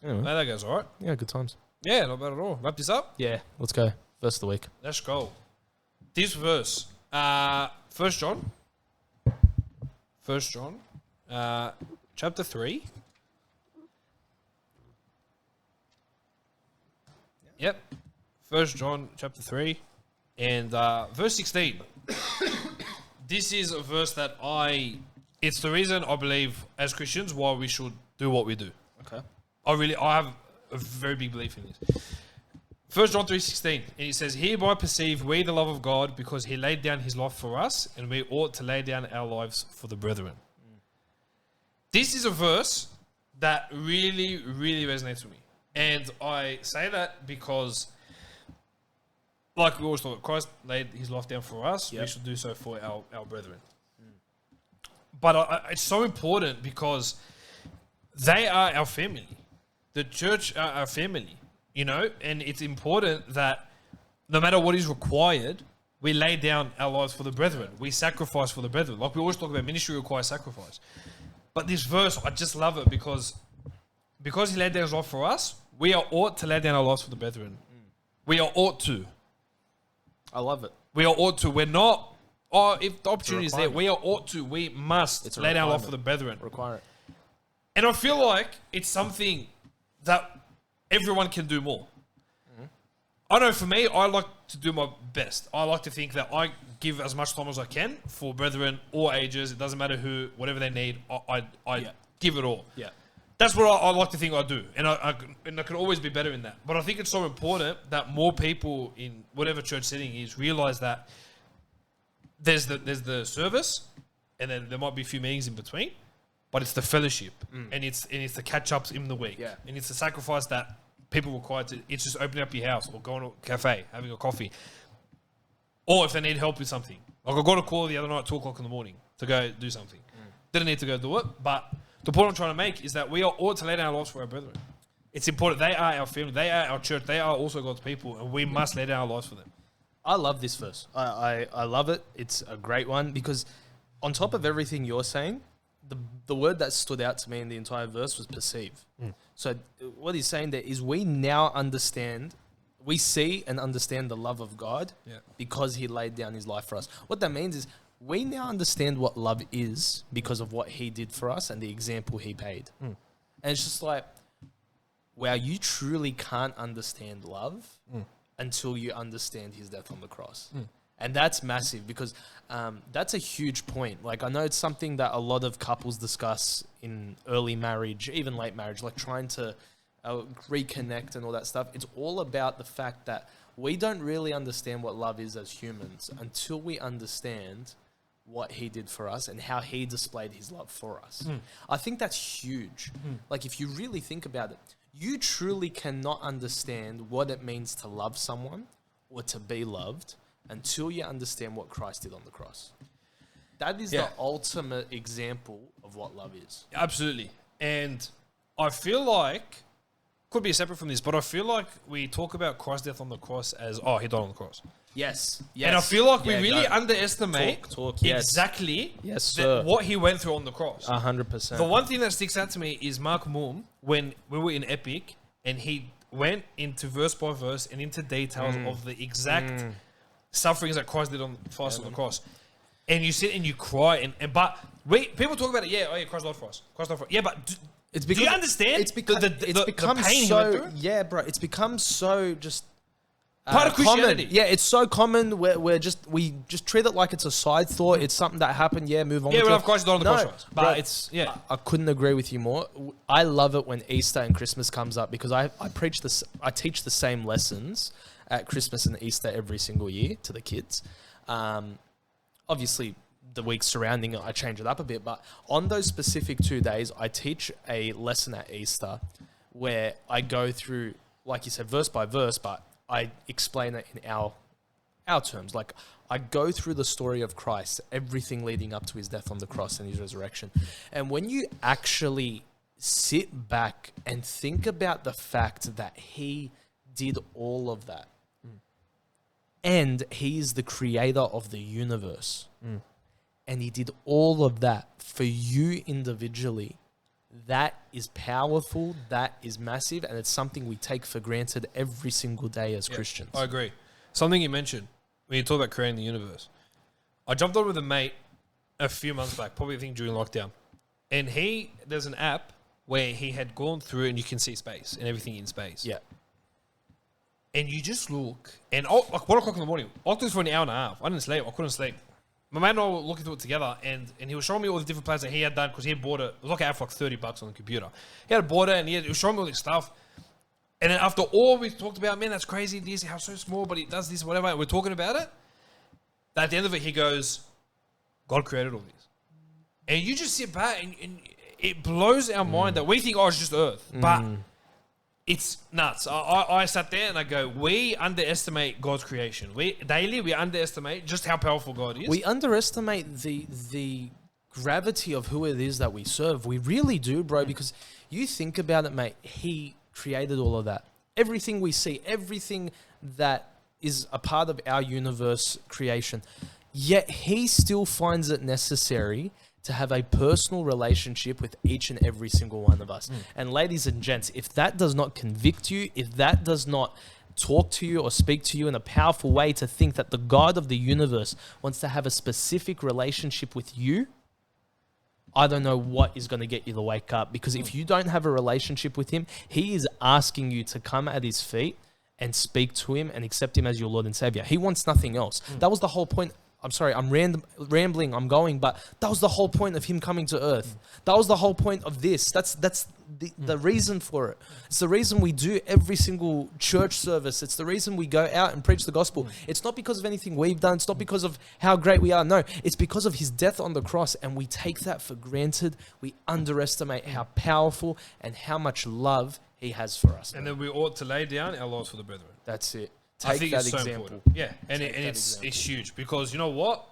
[SPEAKER 2] Anyway.
[SPEAKER 1] No, that goes all right.
[SPEAKER 2] Yeah, good times.
[SPEAKER 1] Yeah, not bad at all. Wrap this up?
[SPEAKER 2] Yeah, let's go. Verse of the week.
[SPEAKER 1] Let's go. This verse. 1 John. 1 John. Chapter 3. Yep. 1 John chapter 3 and verse 16. This is a verse that it's the reason I believe as Christians why we should do what we do.
[SPEAKER 2] Okay.
[SPEAKER 1] I have a very big belief in this. 1 John 3:16, and it says, hereby perceive we the love of God because he laid down his life for us and we ought to lay down our lives for the brethren. This is a verse that really, really resonates with me. And I say that because, like we always thought, Christ laid his life down for us. Yep. We should do so for our brethren. But it's so important because they are our family. The church are our family, and it's important that no matter what is required, we lay down our lives for the brethren. We sacrifice for the brethren. Like we always talk about, ministry requires sacrifice. But this verse, I just love it because he laid down his life for us, we are ought to lay down our lives for the brethren. We are ought to.
[SPEAKER 2] I love it.
[SPEAKER 1] We are ought to. We're not, if the opportunity is there, we are ought to. We must lay down our life for the brethren.
[SPEAKER 2] Require it.
[SPEAKER 1] And I feel like it's something that everyone can do more. Mm-hmm. I know for me, I like to do my best. I like to think that I give as much time as I can for brethren, all ages. It doesn't matter who, whatever they need, I give it all.
[SPEAKER 2] Yeah.
[SPEAKER 1] That's what I like to think I do, and I can always be better in that. But I think it's so important that more people in whatever church setting is realize that there's the service, and then there might be a few meetings in between, but it's the fellowship, and it's the catch ups in the week, and it's the sacrifice that people require to. It's just opening up your house or going to a cafe, having a coffee, or if they need help with something. Like I got a call the other night at 2:00 in the morning to go do something. Didn't need to go do it, but the point I'm trying to make is that we ought to lay down our lives for our brethren. It's important. They are our family. They are our church. They are also God's people, and we must lay down our lives for them.
[SPEAKER 2] I love this verse. I love it. It's a great one because on top of everything you're saying, the word that stood out to me in the entire verse was perceive. So what he's saying there is we now understand, we see and understand the love of God because he laid down his life for us. What that means is we now understand what love is because of what he did for us and the example he paid. And it's just like, wow, you truly can't understand love until you understand his death on the cross. And that's massive because that's a huge point. Like, I know it's something that a lot of couples discuss in early marriage, even late marriage, like trying to reconnect and all that stuff. It's all about the fact that we don't really understand what love is as humans until we understand what he did for us and how he displayed his love for us. I think that's huge. Like, if you really think about it, you truly cannot understand what it means to love someone or to be loved until you understand what Christ did on the cross. That is the ultimate example of what love is.
[SPEAKER 1] Absolutely. And I feel like, could be separate from this, but I feel like we talk about Christ's death on the cross as, oh, he died on the cross.
[SPEAKER 2] Yes.
[SPEAKER 1] And I feel like we really underestimate exactly what he went through on the cross.
[SPEAKER 2] 100%.
[SPEAKER 1] The one thing that sticks out to me is Mark Moom, when we were in Epic, and he went into verse by verse and into details of the exact sufferings that Christ did for us on the cross. And you sit and you cry, but people talk about it, Christ died for us. Christ died for us. Yeah, but do you understand?
[SPEAKER 2] It's become
[SPEAKER 1] the pain he went through?
[SPEAKER 2] Yeah, bro. It's become so just
[SPEAKER 1] part of Christianity.
[SPEAKER 2] Common. Yeah, it's so common. We just treat it like it's a side thought. It's something that happened. Yeah, move on.
[SPEAKER 1] Yeah, well, of course, died on the cross. But
[SPEAKER 2] bro,
[SPEAKER 1] it's
[SPEAKER 2] I couldn't agree with you more. I love it when Easter and Christmas comes up because I teach the same lessons at Christmas and Easter every single year to the kids. Obviously, the weeks surrounding it, I change it up a bit. But on those specific 2 days, I teach a lesson at Easter where I go through, like you said, verse by verse, but I explain it in our terms. Like, I go through the story of Christ, everything leading up to his death on the cross and his resurrection. And when you actually sit back and think about the fact that he did all of that, and he is the creator of the universe, and he did all of that for you individually, that is powerful, that is massive, and it's something we take for granted every single day as Christians.
[SPEAKER 1] I agree. Something you mentioned when you talk about creating the universe. I jumped on with a mate a few months back, probably I think during lockdown, and there's an app where he had gone through and you can see space and everything in space.
[SPEAKER 2] Yeah.
[SPEAKER 1] And you just look, and like 1 o'clock in the morning, I looked for an hour and a half. I didn't sleep. I couldn't sleep. My mate and I were looking through it together, and he was showing me all the different plans that he had done because he had bought it. It was like an app for like $30 on the computer. He had bought it, and he was showing me all this stuff. And then after all we talked about, man, that's crazy, this, how so small, but it does this, whatever, and we're talking about it, at the end of it, he goes, God created all this. And you just sit back, and it blows our mind that we think, it's just Earth. But it's nuts. I sat there and I go, we underestimate God's creation. We underestimate just how powerful God is.
[SPEAKER 2] We underestimate the gravity of who it is that we serve. We really do, bro, because you think about it, mate. He created all of that. Everything we see, everything that is a part of our universe creation. Yet he still finds it necessary to have a personal relationship with each and every single one of us. And ladies and gents, if that does not convict you, if that does not talk to you or speak to you in a powerful way to think that the God of the universe wants to have a specific relationship with you, I don't know what is going to get you to wake up. Because if you don't have a relationship with him, he is asking you to come at his feet and speak to him and accept him as your Lord and Savior. He wants nothing else. That was the whole point. I'm sorry, I'm rambling, I'm going, but that was the whole point of him coming to earth. That was the whole point of this. That's the reason for it. It's the reason we do every single church service. It's the reason we go out and preach the gospel. It's not because of anything we've done. It's not because of how great we are. No, it's because of his death on the cross, and we take that for granted. We underestimate how powerful and how much love he has for us.
[SPEAKER 1] And then we ought to lay down our lives for the brethren.
[SPEAKER 2] That's it.
[SPEAKER 1] I think it's so important. Yeah, and it's huge because you know what?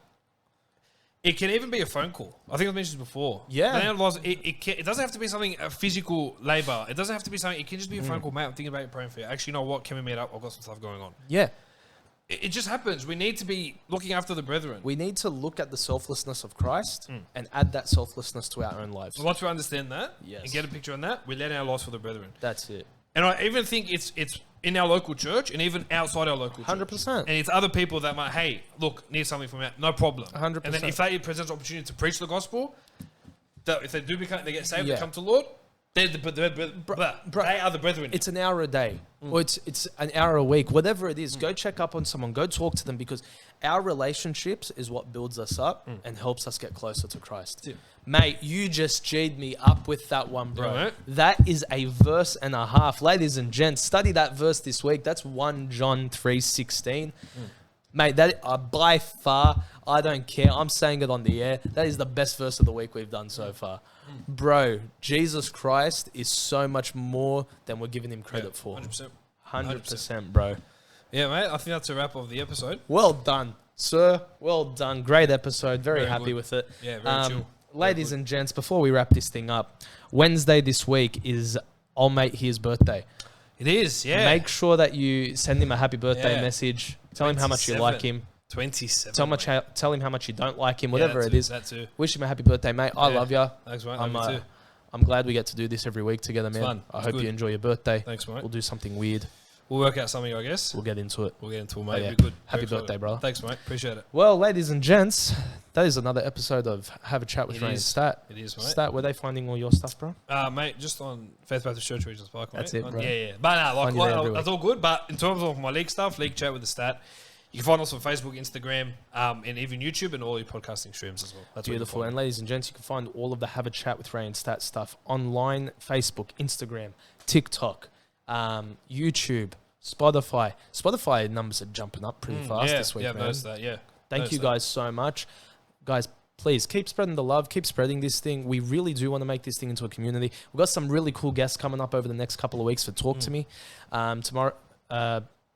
[SPEAKER 1] It can even be a phone call. I think I mentioned this before.
[SPEAKER 2] Yeah.
[SPEAKER 1] It doesn't have to be something, a physical labor. It doesn't have to be something, it can just be a phone call. Mate, I'm thinking about you, praying for you. Actually, you know what? Can we meet up? I've got some stuff going on.
[SPEAKER 2] Yeah.
[SPEAKER 1] It just happens. We need to be looking after the brethren.
[SPEAKER 2] We need to look at the selflessness of Christ and add that selflessness to our own lives.
[SPEAKER 1] So once we understand that and get a picture on that, we let our lives for the brethren.
[SPEAKER 2] That's it.
[SPEAKER 1] And I even think it's in our local church and even outside our local church.
[SPEAKER 2] 100%.
[SPEAKER 1] And it's other people that might, hey, look, need something from me. No problem.
[SPEAKER 2] 100%.
[SPEAKER 1] And then if they present an opportunity to preach the gospel, that if they do become, they get saved, they come to the Lord, They are the brethren.
[SPEAKER 2] It's an hour a day, or it's an hour a week, whatever it is. Go check up on someone. Go talk to them, because our relationships is what builds us up and helps us get closer to Christ.
[SPEAKER 1] Yeah.
[SPEAKER 2] Mate, you just G'd me up with that one, bro.
[SPEAKER 1] Yeah, right.
[SPEAKER 2] That is a verse and a half. Ladies and gents, study that verse this week. That's 1 John 3:16. Mate, that by far, I don't care. I'm saying it on the air. That is the best verse of the week we've done so far. Bro, Jesus Christ is so much more than we're giving him credit for.
[SPEAKER 1] 100%.
[SPEAKER 2] 100%, bro.
[SPEAKER 1] Yeah, mate. I think that's a wrap of the episode.
[SPEAKER 2] Well done, sir. Well done. Great episode. Very happy
[SPEAKER 1] good.
[SPEAKER 2] with it.
[SPEAKER 1] Yeah, very chill.
[SPEAKER 2] Ladies and gents, before we wrap this thing up, Wednesday this week is old mate here's birthday.
[SPEAKER 1] It is, yeah.
[SPEAKER 2] Make sure that you send him a happy birthday message. Tell him how much you like him.
[SPEAKER 1] 27.
[SPEAKER 2] Tell him how much you don't like him, whatever it is.
[SPEAKER 1] That too.
[SPEAKER 2] Wish him a happy birthday, mate. I love you.
[SPEAKER 1] Thanks, mate. Love you too.
[SPEAKER 2] I'm glad we get to do this every week together, man.
[SPEAKER 1] Fun.
[SPEAKER 2] I hope you enjoy your birthday.
[SPEAKER 1] Thanks, mate.
[SPEAKER 2] We'll do something weird.
[SPEAKER 1] We'll work out something, I guess.
[SPEAKER 2] We'll get into it.
[SPEAKER 1] Mate.
[SPEAKER 2] Yeah.
[SPEAKER 1] Be good.
[SPEAKER 2] Happy
[SPEAKER 1] Very
[SPEAKER 2] birthday,
[SPEAKER 1] excited.
[SPEAKER 2] brother.
[SPEAKER 1] Thanks, mate. Appreciate it.
[SPEAKER 2] Well, ladies and gents, that is another episode of Have a Chat with Ray and Stat.
[SPEAKER 1] It is, mate.
[SPEAKER 2] Stat, where they finding all your stuff, bro?
[SPEAKER 1] Mate, just on Faith Baptist Church Regis Park, mate.
[SPEAKER 2] That's it, bro.
[SPEAKER 1] Yeah. But
[SPEAKER 2] Find you there every
[SPEAKER 1] that's all good. But in terms of my league stuff, League Chat with the Stat, you can find us on Facebook, Instagram, and even YouTube and all your podcasting streams as well. That's
[SPEAKER 2] beautiful. And ladies and gents, you can find all of the Have a Chat with Ray and Stat stuff online: Facebook, Instagram, TikTok, YouTube, Spotify. Spotify numbers are jumping up pretty fast this week,
[SPEAKER 1] man.
[SPEAKER 2] man.
[SPEAKER 1] Noticed that, yeah.
[SPEAKER 2] Thank you guys so much. Guys, please keep spreading the love, keep spreading this thing. We really do want to make this thing into a community. We've got some really cool guests coming up over the next couple of weeks for Talk to Me. Tomorrow,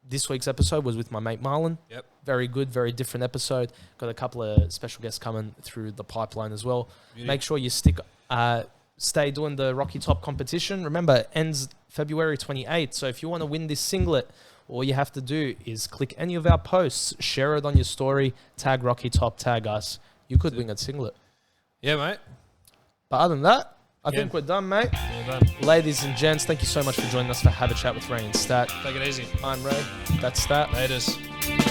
[SPEAKER 2] this week's episode was with my mate Marlon.
[SPEAKER 1] Yep.
[SPEAKER 2] Very good, very different episode. Got a couple of special guests coming through the pipeline as well.
[SPEAKER 1] Beauty.
[SPEAKER 2] Make sure you stay doing the RockyTop competition. Remember, it ends February 28th. So if you want to win this singlet, all you have to do is click any of our posts, share it on your story, tag RockyTop, tag us. You could win a singlet.
[SPEAKER 1] Yeah, mate.
[SPEAKER 2] But other than that, I think we're done, mate.
[SPEAKER 1] Well done.
[SPEAKER 2] Ladies and gents, thank you so much for joining us for Have a Chat with Ray and Stat.
[SPEAKER 1] Take it easy.
[SPEAKER 2] I'm Ray. That's Stat.
[SPEAKER 1] Laters.